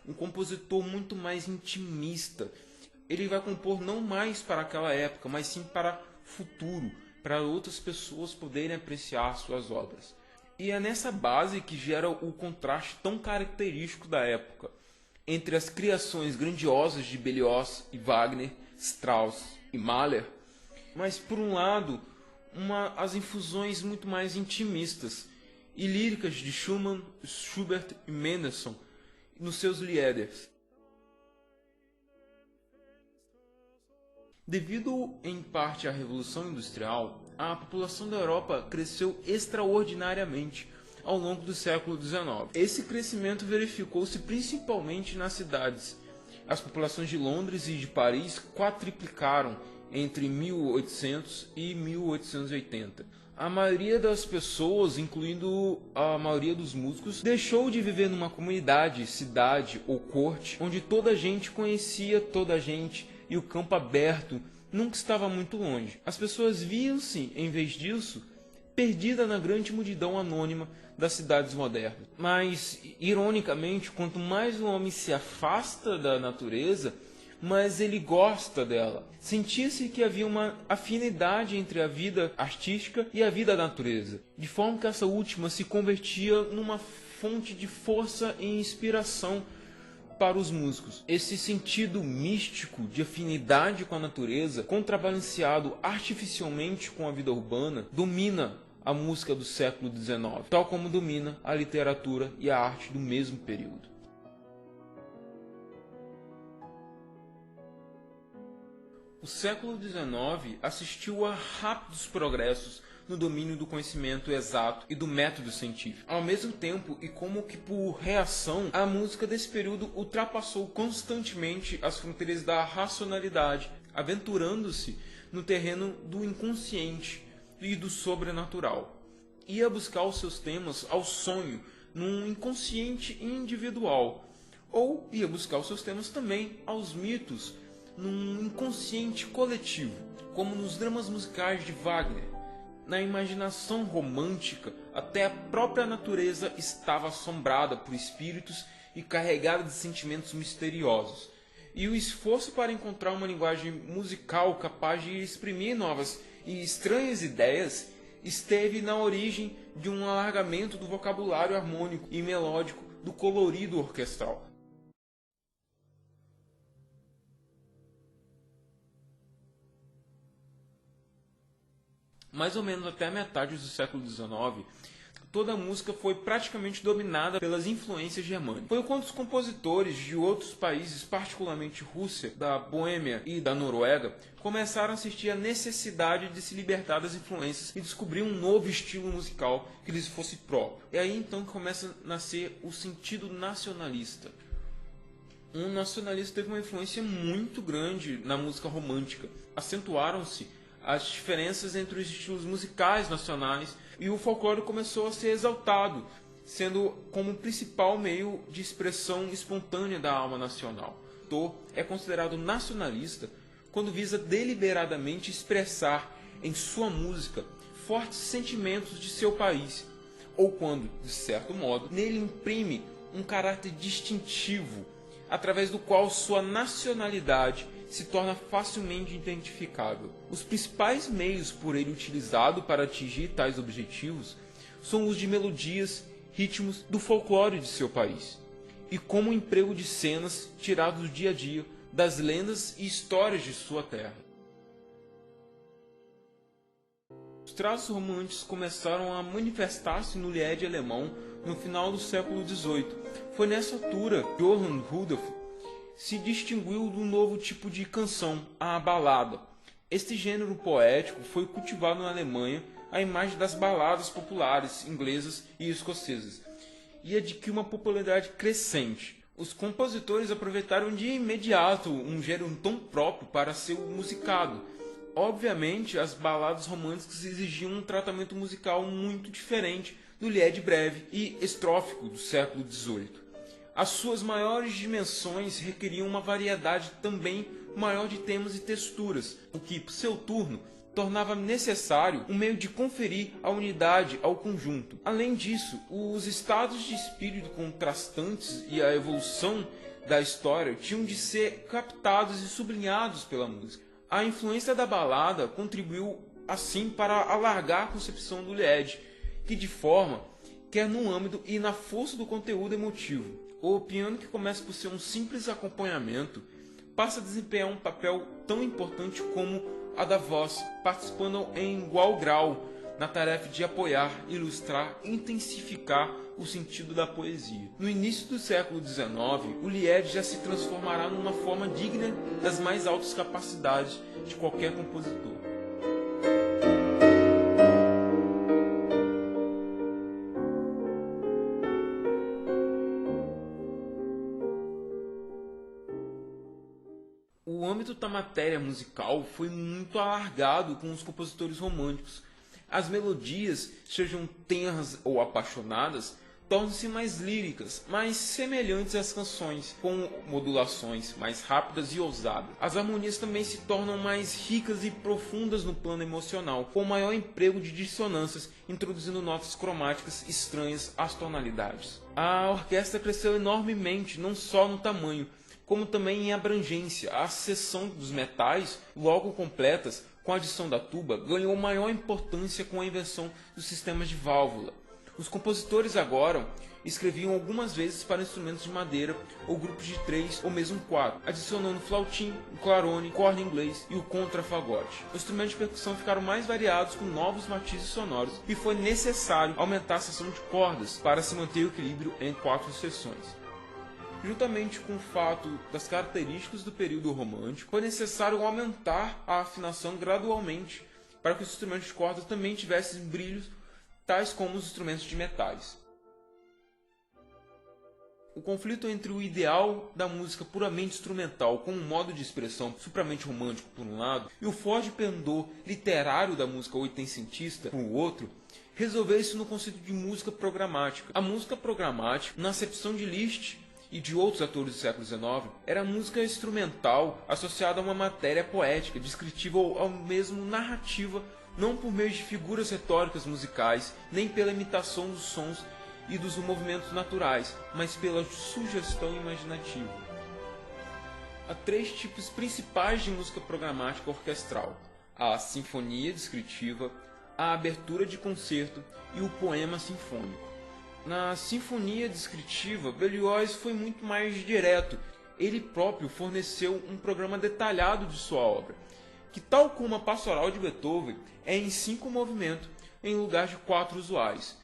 um compositor muito mais intimista. Ele vai compor não mais para aquela época, mas sim para o futuro, para outras pessoas poderem apreciar suas obras. E é nessa base que gera o contraste tão característico da época, entre as criações grandiosas de Berlioz e Wagner, Strauss e Mahler, mas por um lado, as infusões muito mais intimistas e líricas de Schumann, Schubert e Mendelssohn nos seus Lieders. Devido em parte à Revolução Industrial, a população da Europa cresceu extraordinariamente ao longo do século XIX. Esse crescimento verificou-se principalmente nas cidades. As populações de Londres e de Paris quadriplicaram entre 1800 e 1880. A maioria das pessoas, incluindo a maioria dos músicos, deixou de viver numa comunidade, cidade ou corte, onde toda a gente conhecia toda a gente e o campo aberto nunca estava muito longe. As pessoas viam-se, em vez disso, perdidas na grande multidão anônima das cidades modernas. Mas, ironicamente, quanto mais o homem se afasta da natureza, mais ele gosta dela. Sentia-se que havia uma afinidade entre a vida artística e a vida da natureza, de forma que essa última se convertia numa fonte de força e inspiração para os músicos. Esse sentido místico de afinidade com a natureza, contrabalanceado artificialmente com a vida urbana, domina a música do século XIX, tal como domina a literatura e a arte do mesmo período. O século XIX assistiu a rápidos progressos no domínio do conhecimento exato e do método científico. Ao mesmo tempo, e como que por reação, a música desse período ultrapassou constantemente as fronteiras da racionalidade, aventurando-se no terreno do inconsciente e do sobrenatural. Ia buscar os seus temas ao sonho, num inconsciente individual, ou ia buscar os seus temas também aos mitos, num inconsciente coletivo, como nos dramas musicais de Wagner. Na imaginação romântica, até a própria natureza estava assombrada por espíritos e carregada de sentimentos misteriosos. E o esforço para encontrar uma linguagem musical capaz de exprimir novas e estranhas ideias esteve na origem de um alargamento do vocabulário harmônico e melódico do colorido orquestral. Mais ou menos até a metade do século XIX, toda a música foi praticamente dominada pelas influências germânicas. Foi quando os compositores de outros países, particularmente Rússia, da Boêmia e da Noruega, começaram a sentir a necessidade de se libertar das influências e descobrir um novo estilo musical que lhes fosse próprio. É aí então que começa a nascer o sentido nacionalista. Um nacionalista teve uma influência muito grande na música romântica. Acentuaram-se as diferenças entre os estilos musicais nacionais e o folclore começou a ser exaltado, sendo como principal meio de expressão espontânea da alma nacional. O autor é considerado nacionalista quando visa deliberadamente expressar em sua música fortes sentimentos de seu país, ou quando, de certo modo, nele imprime um caráter distintivo, através do qual sua nacionalidade se torna facilmente identificável. Os principais meios por ele utilizado para atingir tais objetivos são os de melodias, ritmos do folclore de seu país, e como o emprego de cenas tiradas do dia a dia, das lendas e histórias de sua terra. Os traços românticos começaram a manifestar-se no Lied alemão no final do século XVIII. Foi nessa altura que Johann Rudolph se distinguiu de um novo tipo de canção, a balada. Este gênero poético foi cultivado na Alemanha à imagem das baladas populares inglesas e escocesas, e adquiriu uma popularidade crescente. Os compositores aproveitaram de imediato um gênero tão próprio para ser musicado. Obviamente, as baladas românticas exigiam um tratamento musical muito diferente do lied breve e estrófico do século XVIII. As suas maiores dimensões requeriam uma variedade também maior de temas e texturas, o que, por seu turno, tornava necessário um meio de conferir a unidade ao conjunto. Além disso, os estados de espírito contrastantes e a evolução da história tinham de ser captados e sublinhados pela música. A influência da balada contribuiu, assim, para alargar a concepção do lied, que de forma, quer no âmbito e na força do conteúdo emotivo. O piano, que começa por ser um simples acompanhamento, passa a desempenhar um papel tão importante como a da voz, participando em igual grau na tarefa de apoiar, ilustrar e intensificar o sentido da poesia. No início do século XIX, o lied já se transformará numa forma digna das mais altas capacidades de qualquer compositor. O âmbito da matéria musical foi muito alargado com os compositores românticos. As melodias, sejam tenras ou apaixonadas, tornam-se mais líricas, mais semelhantes às canções, com modulações mais rápidas e ousadas. As harmonias também se tornam mais ricas e profundas no plano emocional, com maior emprego de dissonâncias, introduzindo notas cromáticas estranhas às tonalidades. A orquestra cresceu enormemente, não só no tamanho, como também em abrangência. A seção dos metais, logo completas, com a adição da tuba, ganhou maior importância com a invenção dos sistemas de válvula. Os compositores agora escreviam algumas vezes para instrumentos de madeira ou grupos de 3 ou mesmo 4, adicionando flautim, o clarone, corno inglês e o contrafagote. Os instrumentos de percussão ficaram mais variados com novos matizes sonoros e foi necessário aumentar a seção de cordas para se manter o equilíbrio em 4 seções. Juntamente com o fato das características do período romântico, foi necessário aumentar a afinação gradualmente, para que os instrumentos de corda também tivessem brilhos, tais como os instrumentos de metais. O conflito entre o ideal da música puramente instrumental como um modo de expressão supramente romântico por um lado e o forte pendor literário da música oitocentista por outro, resolveu-se no conceito de música programática. A música programática, na acepção de Liszt e de outros autores do século XIX, era música instrumental associada a uma matéria poética, descritiva ou mesmo narrativa, não por meio de figuras retóricas musicais, nem pela imitação dos sons e dos movimentos naturais, mas pela sugestão imaginativa. Há três tipos principais de música programática orquestral: a sinfonia descritiva, a abertura de concerto e o poema sinfônico. Na sinfonia descritiva, Berlioz foi muito mais direto. Ele próprio forneceu um programa detalhado de sua obra, que, tal como a pastoral de Beethoven, é em 5 movimentos, em lugar de 4 usuais.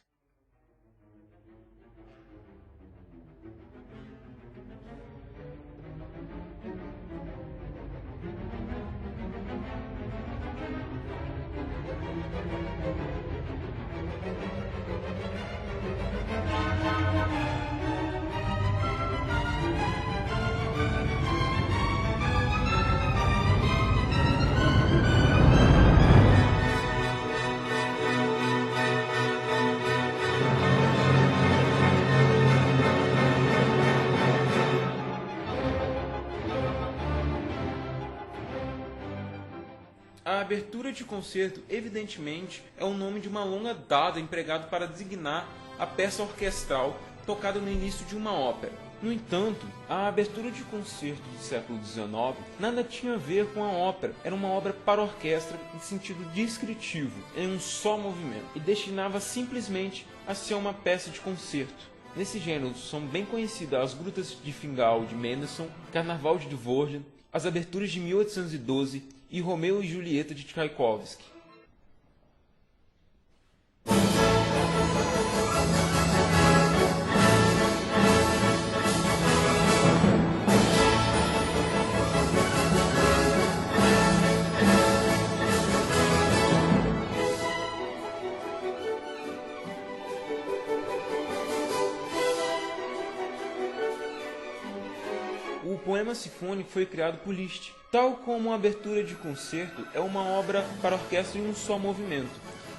A abertura de concerto, evidentemente, é o nome de uma longa data empregado para designar a peça orquestral tocada no início de uma ópera. No entanto, a abertura de concerto do século XIX nada tinha a ver com a ópera. Era uma obra para orquestra em sentido descritivo, em um só movimento, e destinava simplesmente a ser uma peça de concerto. Nesse gênero são bem conhecidas as Grutas de Fingal de Mendelssohn, Carnaval de Dvorak, as aberturas de 1812 e Romeu e Julieta de Tchaikovsky. O poema sinfônico foi criado por Liszt. Tal como a abertura de concerto, é uma obra para orquestra em um só movimento,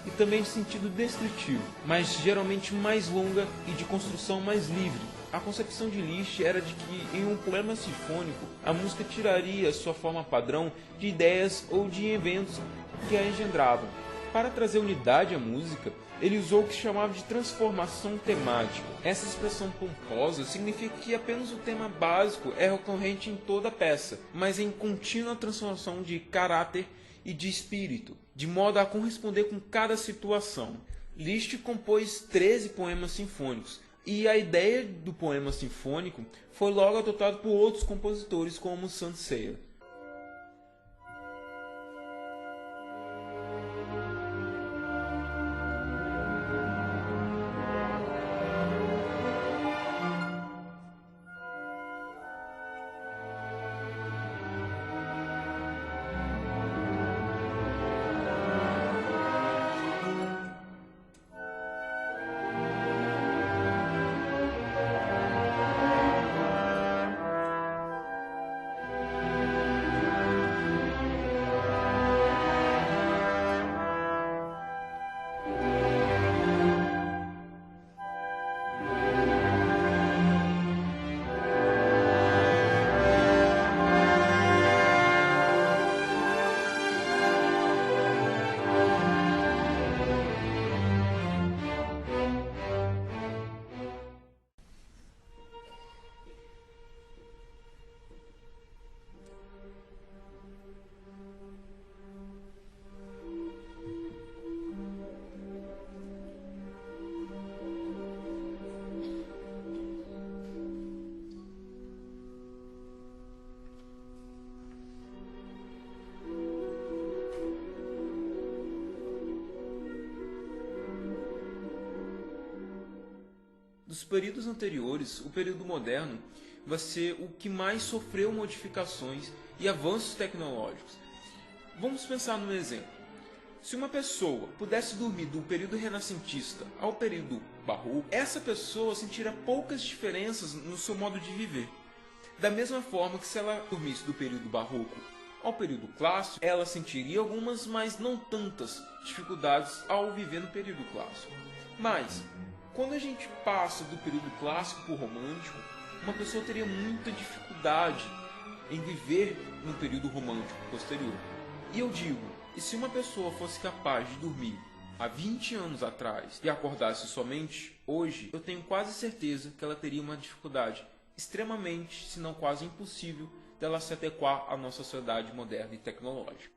e também em sentido descritivo, mas geralmente mais longa e de construção mais livre. A concepção de Liszt era de que, em um poema sinfônico, a música tiraria sua forma padrão de ideias ou de eventos que a engendravam. Para trazer unidade à música, ele usou o que chamava de transformação temática. Essa expressão pomposa significa que apenas o tema básico é recorrente em toda a peça, mas em contínua transformação de caráter e de espírito, de modo a corresponder com cada situação. Liszt compôs 13 poemas sinfônicos, e a ideia do poema sinfônico foi logo adotada por outros compositores como Saint-Cyr. Dos períodos anteriores, o período moderno vai ser o que mais sofreu modificações e avanços tecnológicos. Vamos pensar num exemplo. se uma pessoa pudesse dormir do período renascentista ao período barroco, essa pessoa sentiria poucas diferenças no seu modo de viver. Da mesma forma que se ela dormisse do período barroco ao período clássico, ela sentiria algumas, mas não tantas, dificuldades ao viver no período clássico. Mas, quando a gente passa do período clássico para o romântico, uma pessoa teria muita dificuldade em viver no período romântico posterior. E eu digo, e se uma pessoa fosse capaz de dormir há 20 anos atrás e acordasse somente hoje, eu tenho quase certeza que ela teria uma dificuldade extremamente, se não quase impossível, dela se adequar à nossa sociedade moderna e tecnológica.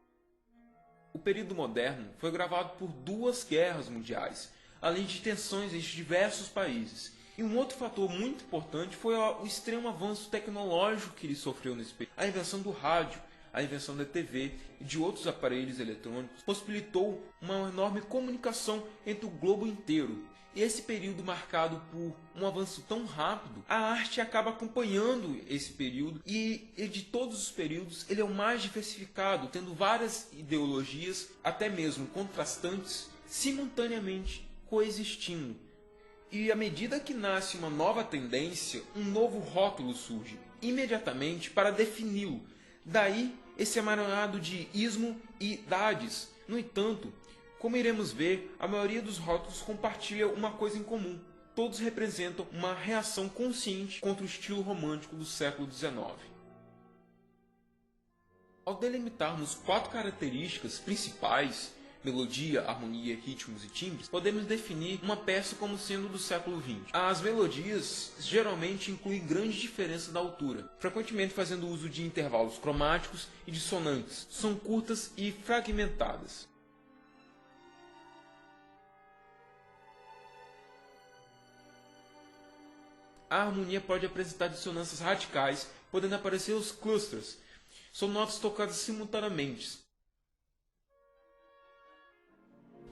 O período moderno foi gravado por 2 guerras mundiais, além de tensões entre diversos países. E um outro fator muito importante foi o extremo avanço tecnológico que ele sofreu nesse período. A invenção do rádio, a invenção da TV e de outros aparelhos eletrônicos possibilitou uma enorme comunicação entre o globo inteiro. E esse período marcado por um avanço tão rápido, a arte acaba acompanhando esse período e de todos os períodos ele é o mais diversificado, tendo várias ideologias, até mesmo contrastantes, simultaneamente coexistindo. E à medida que nasce uma nova tendência, um novo rótulo surge, imediatamente para defini-lo. Daí esse emaranhado de ismo e idades. No entanto, como iremos ver, a maioria dos rótulos compartilha uma coisa em comum. Todos representam uma reação consciente contra o estilo romântico do século XIX. Ao delimitarmos 4 características principais, melodia, harmonia, ritmos e timbres, podemos definir uma peça como sendo do século XX. As melodias geralmente incluem grande diferença da altura, frequentemente fazendo uso de intervalos cromáticos e dissonantes. São curtas e fragmentadas. A harmonia pode apresentar dissonâncias radicais, podendo aparecer os clusters. São notas tocadas simultaneamente.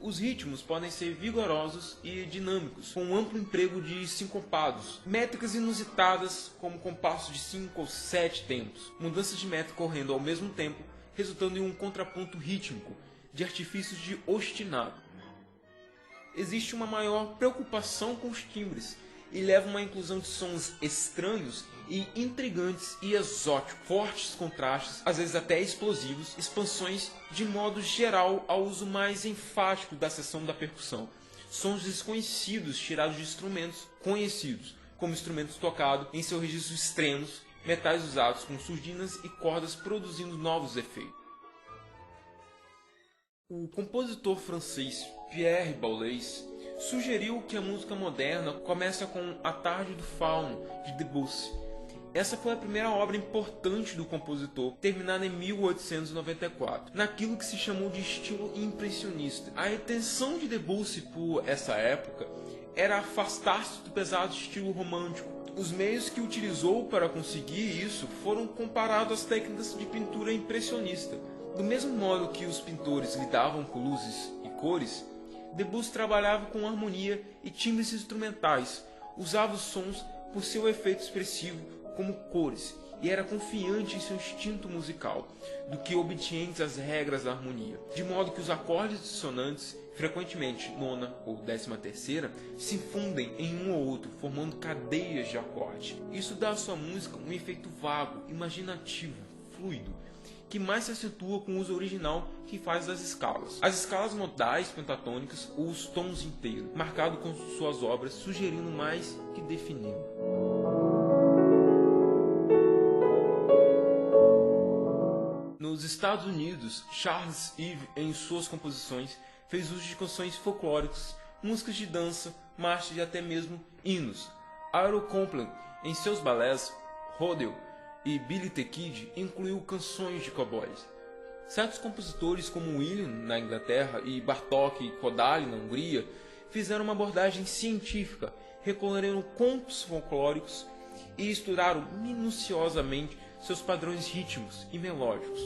Os ritmos podem ser vigorosos e dinâmicos, com um amplo emprego de sincopados, métricas inusitadas como compassos de 5 ou 7 tempos, mudanças de métrica correndo ao mesmo tempo, resultando em um contraponto rítmico, de artifícios de ostinato. Existe uma maior preocupação com os timbres, e leva uma inclusão de sons estranhos e intrigantes e exóticos, fortes contrastes, às vezes até explosivos, expansões de modo geral ao uso mais enfático da seção da percussão, sons desconhecidos tirados de instrumentos conhecidos, como instrumentos tocados em seus registros extremos, metais usados com surdinas e cordas produzindo novos efeitos. O compositor francês Pierre Boulez sugeriu que a música moderna começa com A Tarde do Fauno, de Debussy. Essa foi a primeira obra importante do compositor, terminada em 1894, naquilo que se chamou de estilo impressionista. A intenção de Debussy por essa época era afastar-se do pesado estilo romântico. Os meios que utilizou para conseguir isso foram comparados às técnicas de pintura impressionista. Do mesmo modo que os pintores lidavam com luzes e cores, Debussy trabalhava com harmonia e timbres instrumentais, usava os sons por seu efeito expressivo como cores e era confiante em seu instinto musical, do que obediente às regras da harmonia, de modo que os acordes dissonantes, frequentemente nona ou 13ª, se fundem em um ou outro, formando cadeias de acorde. Isso dá à sua música um efeito vago, imaginativo, fluido, que mais se acentua com o uso original que faz das escalas. As escalas modais pentatônicas ou os tons inteiros, marcado com suas obras, sugerindo mais que definindo. Nos Estados Unidos, Charles Ives, em suas composições, fez uso de canções folclóricas, músicas de dança, marchas e até mesmo hinos. Aaron Copland, em seus balés, Rodeo e Billy the Kid, incluiu canções de cowboys. Certos compositores como William na Inglaterra e Bartók e Kodály na Hungria fizeram uma abordagem científica, recolhendo contos folclóricos e estudaram minuciosamente seus padrões rítmicos e melódicos.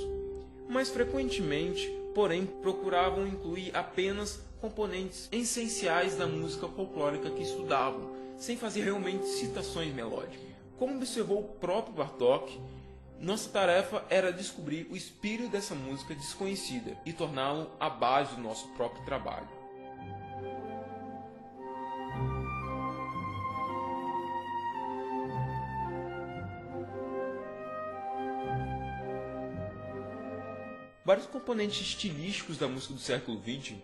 Mais frequentemente, porém, procuravam incluir apenas componentes essenciais da música folclórica que estudavam, sem fazer realmente citações melódicas. Como observou o próprio Bartók, Nossa tarefa era descobrir o espírito dessa música desconhecida e torná-lo a base do nosso próprio trabalho. Vários componentes estilísticos da música do século XX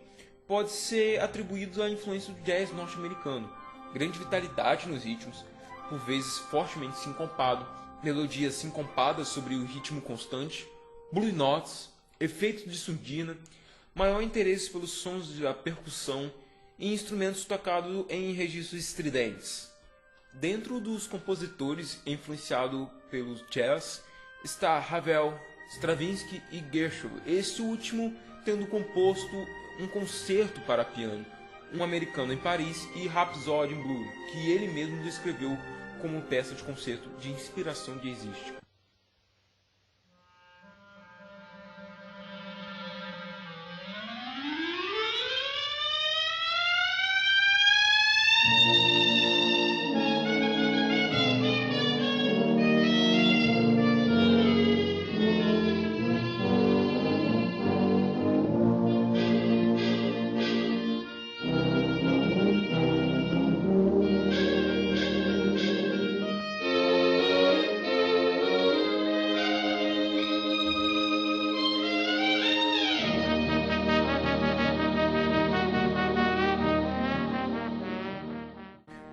podem ser atribuídos à influência do jazz norte-americano. Grande vitalidade nos ritmos, por vezes fortemente sincopado, melodias sincopadas sobre o ritmo constante, blue notes, efeitos de surdina, maior interesse pelos sons da percussão e instrumentos tocados em registros estridentes. Dentro dos compositores influenciados pelo jazz está Ravel, Stravinsky e Gershwin, este último tendo composto um concerto para piano, Um Americano em Paris e Rhapsody in Blue, que ele mesmo descreveu como peça de concerto de inspiração jazzística.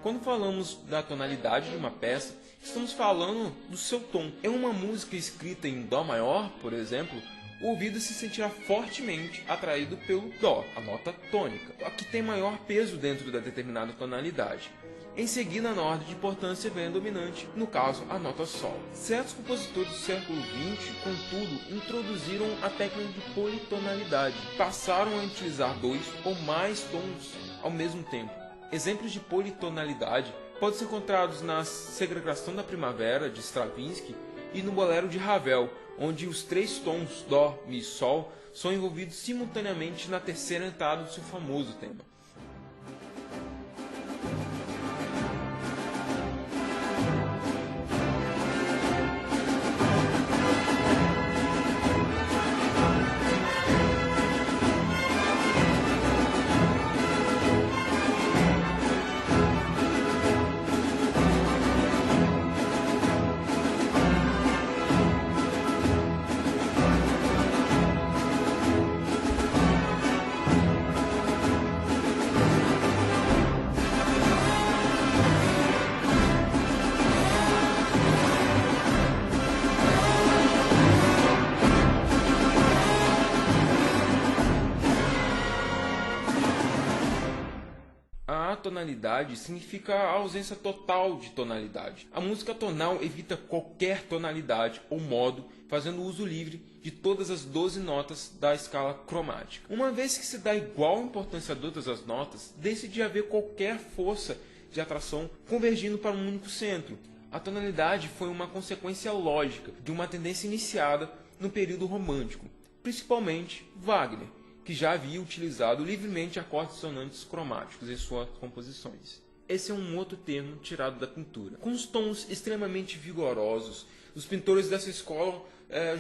Quando falamos da tonalidade de uma peça, estamos falando do seu tom. Em uma música escrita em Dó maior, por exemplo, o ouvido se sentirá fortemente atraído pelo Dó, a nota tônica, a que tem maior peso dentro da determinada tonalidade. Em seguida, na ordem de importância, vem a dominante, no caso, a nota Sol. Certos compositores do século XX, contudo, introduziram a técnica de politonalidade. Passaram a utilizar 2 ou mais tons ao mesmo tempo. Exemplos de politonalidade podem ser encontrados na Segregação da Primavera, de Stravinsky, e no Bolero de Ravel, onde os 3 tons Dó, Mi e Sol são envolvidos simultaneamente na terceira entrada do seu famoso tema. Tonalidade significa a ausência total de tonalidade. A música tonal evita qualquer tonalidade ou modo, fazendo uso livre de todas as 12 notas da escala cromática. Uma vez que se dá igual importância a todas as notas, deixa de haver qualquer força de atração convergindo para um único centro. A tonalidade foi uma consequência lógica de uma tendência iniciada no período romântico, principalmente Wagner, que já havia utilizado livremente acordes sonantes cromáticos em suas composições. Esse é um outro termo tirado da pintura. Com os tons extremamente vigorosos, os pintores dessa escola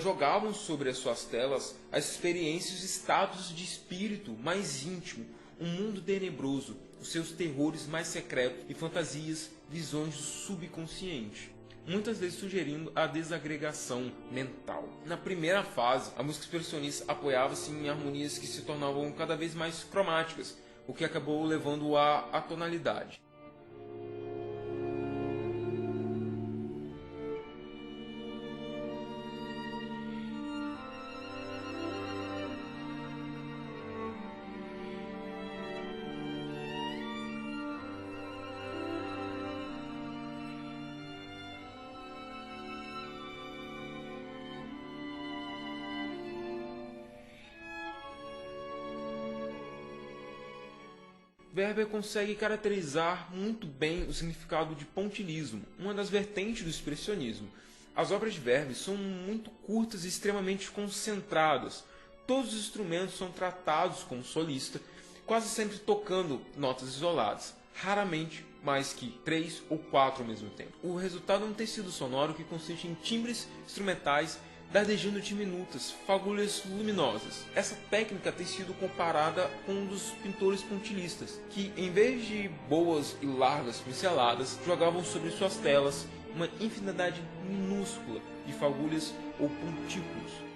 jogavam sobre as suas telas as experiências e estados de espírito mais íntimo, um mundo tenebroso, os seus terrores mais secretos e fantasias, visões do subconsciente, muitas vezes sugerindo a desagregação mental. Na primeira fase, a música expressionista apoiava-se em harmonias que se tornavam cada vez mais cromáticas, o que acabou levando à atonalidade. Weber consegue caracterizar muito bem o significado de pontilhismo, uma das vertentes do expressionismo. As obras de Weber são muito curtas e extremamente concentradas. Todos os instrumentos são tratados como solista, quase sempre tocando notas isoladas, raramente mais que 3 ou 4 ao mesmo tempo. O resultado é um tecido sonoro que consiste em timbres instrumentais dardejando diminutas fagulhas luminosas. Essa técnica tem sido comparada com um dos pintores pontilhistas, que em vez de boas e largas pinceladas, jogavam sobre suas telas uma infinidade minúscula de fagulhas ou pontículos.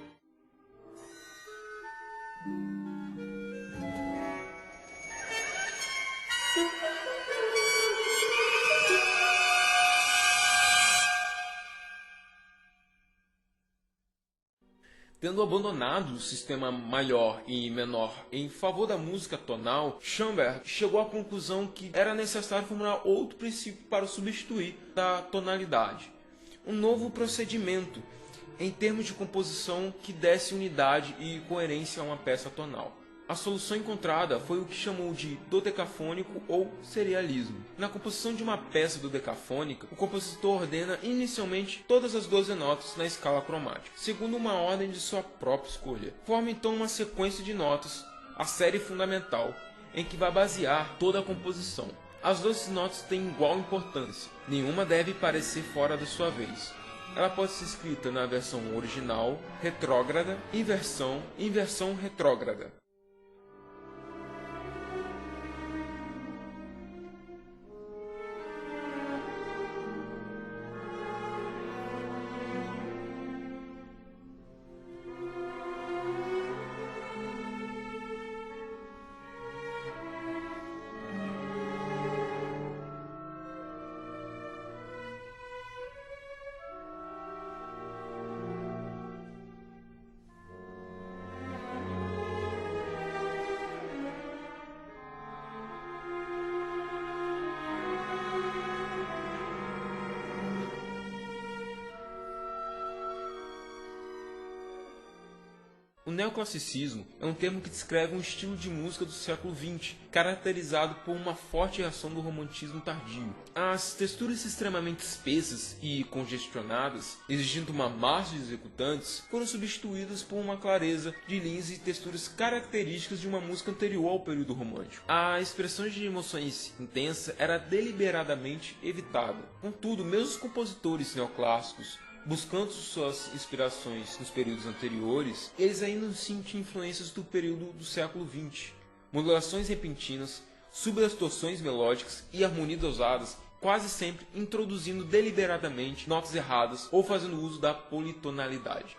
Tendo abandonado o sistema maior e menor em favor da música tonal, Schoenberg chegou à conclusão que era necessário formular outro princípio para o substituir da tonalidade. Um novo procedimento em termos de composição que desse unidade e coerência a uma peça tonal. A solução encontrada foi o que chamou de dodecafônico ou serialismo. Na composição de uma peça dodecafônica, o compositor ordena inicialmente todas as 12 notas na escala cromática, segundo uma ordem de sua própria escolha. Forma então uma sequência de notas, a série fundamental, em que vai basear toda a composição. As 12 notas têm igual importância, nenhuma deve parecer fora da sua vez. Ela pode ser escrita na versão original, retrógrada, inversão, inversão retrógrada. O neoclassicismo é um termo que descreve um estilo de música do século XX, caracterizado por uma forte reação do romantismo tardio. As texturas extremamente espessas e congestionadas, exigindo uma massa de executantes, foram substituídas por uma clareza de linhas e texturas características de uma música anterior ao período romântico. A expressão de emoções intensa era deliberadamente evitada. Contudo, mesmo os compositores neoclássicos, buscando suas inspirações nos períodos anteriores, eles ainda sentiam influências do período do século XX. Modulações repentinas, subdistorções melódicas e harmonias ousadas, quase sempre introduzindo deliberadamente notas erradas ou fazendo uso da politonalidade.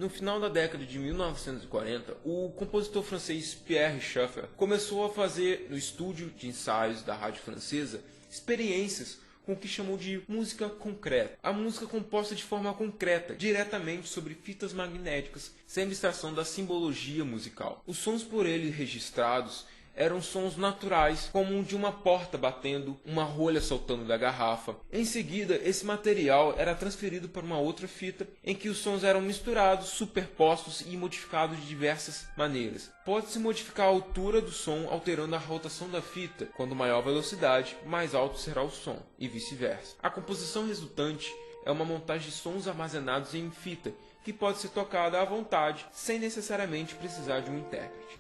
No final da década de 1940, o compositor francês Pierre Schaeffer começou a fazer no estúdio de ensaios da rádio francesa experiências com o que chamou de música concreta. A música composta de forma concreta, diretamente sobre fitas magnéticas, sem abstração da simbologia musical. Os sons por ele registrados eram sons naturais, como o de uma porta batendo, uma rolha soltando da garrafa. Em seguida, esse material era transferido para uma outra fita, em que os sons eram misturados, superpostos e modificados de diversas maneiras. Pode-se modificar a altura do som alterando a rotação da fita. Quanto maior a velocidade, mais alto será o som, e vice-versa. A composição resultante é uma montagem de sons armazenados em fita, que pode ser tocada à vontade, sem necessariamente precisar de um intérprete.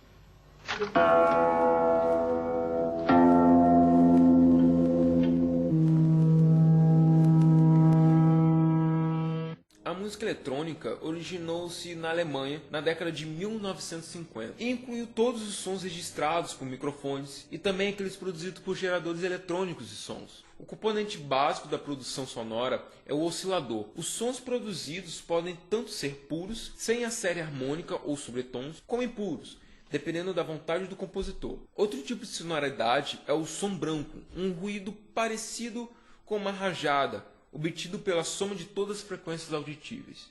A música eletrônica originou-se na Alemanha na década de 1950 e incluiu todos os sons registrados por microfones e também aqueles produzidos por geradores eletrônicos de sons. O componente básico da produção sonora é o oscilador. Os sons produzidos podem tanto ser puros, sem a série harmônica ou sobretons, como impuros, dependendo da vontade do compositor. Outro tipo de sonoridade é o som branco, um ruído parecido com uma rajada, obtido pela soma de todas as frequências auditíveis.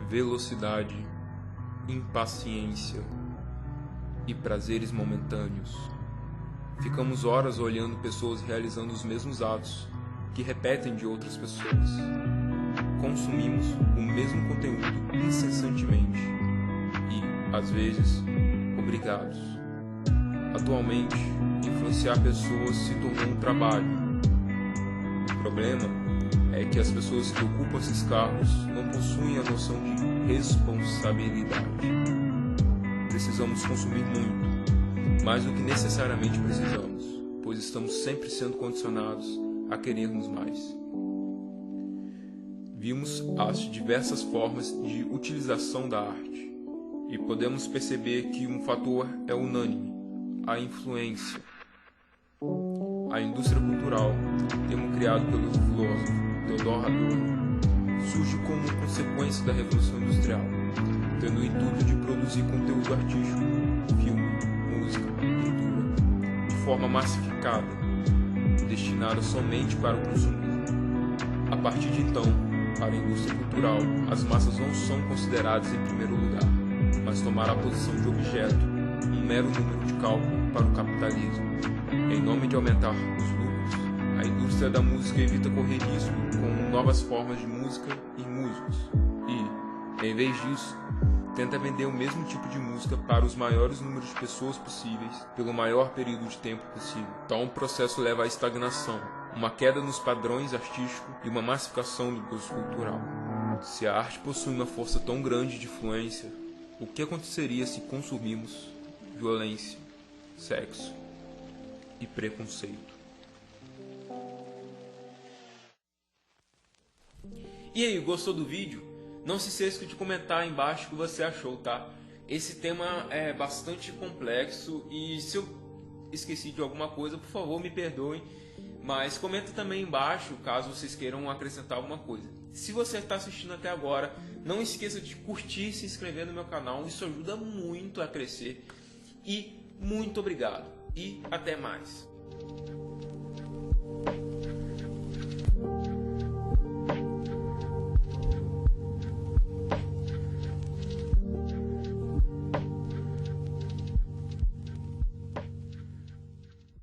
Velocidade, impaciência e prazeres momentâneos. Ficamos horas olhando pessoas realizando os mesmos atos que repetem de outras pessoas. Consumimos o mesmo conteúdo incessantemente e, às vezes, obrigados. Atualmente, influenciar pessoas se tornou um trabalho. O problema é que as pessoas que ocupam esses cargos não possuem a noção de responsabilidade. Precisamos consumir muito, mais do que necessariamente precisamos, pois estamos sempre sendo condicionados a querermos mais. Vimos as diversas formas de utilização da arte e podemos perceber que um fator é unânime: a influência. A indústria cultural, termo criado pelo filósofo Theodor Adorno, surge como consequência da Revolução Industrial, tendo o intuito de produzir conteúdo artístico, filme, música, pintura, de forma massificada, destinada somente para o consumismo. A partir de então, para a indústria cultural, as massas não são consideradas em primeiro lugar, mas tomaram a posição de objeto, um mero número de cálculo para o capitalismo. Em nome de aumentar os lucros, a indústria da música evita correr risco com novas formas de música e músicos e, em vez disso, tenta vender o mesmo tipo de música para os maiores números de pessoas possíveis pelo maior período de tempo possível. Então o processo leva à estagnação, uma queda nos padrões artísticos e uma massificação do gosto cultural. Se a arte possui uma força tão grande de influência, o que aconteceria se consumirmos violência, sexo e preconceito? E aí, gostou do vídeo? Não se esqueça de comentar aí embaixo o que você achou, tá? Esse tema é bastante complexo e se eu esqueci de alguma coisa, por favor, me perdoem. Mas comenta também embaixo caso vocês queiram acrescentar alguma coisa. Se você está assistindo até agora, não esqueça de curtir e se inscrever no meu canal. Isso ajuda muito a crescer. E muito obrigado. E até mais.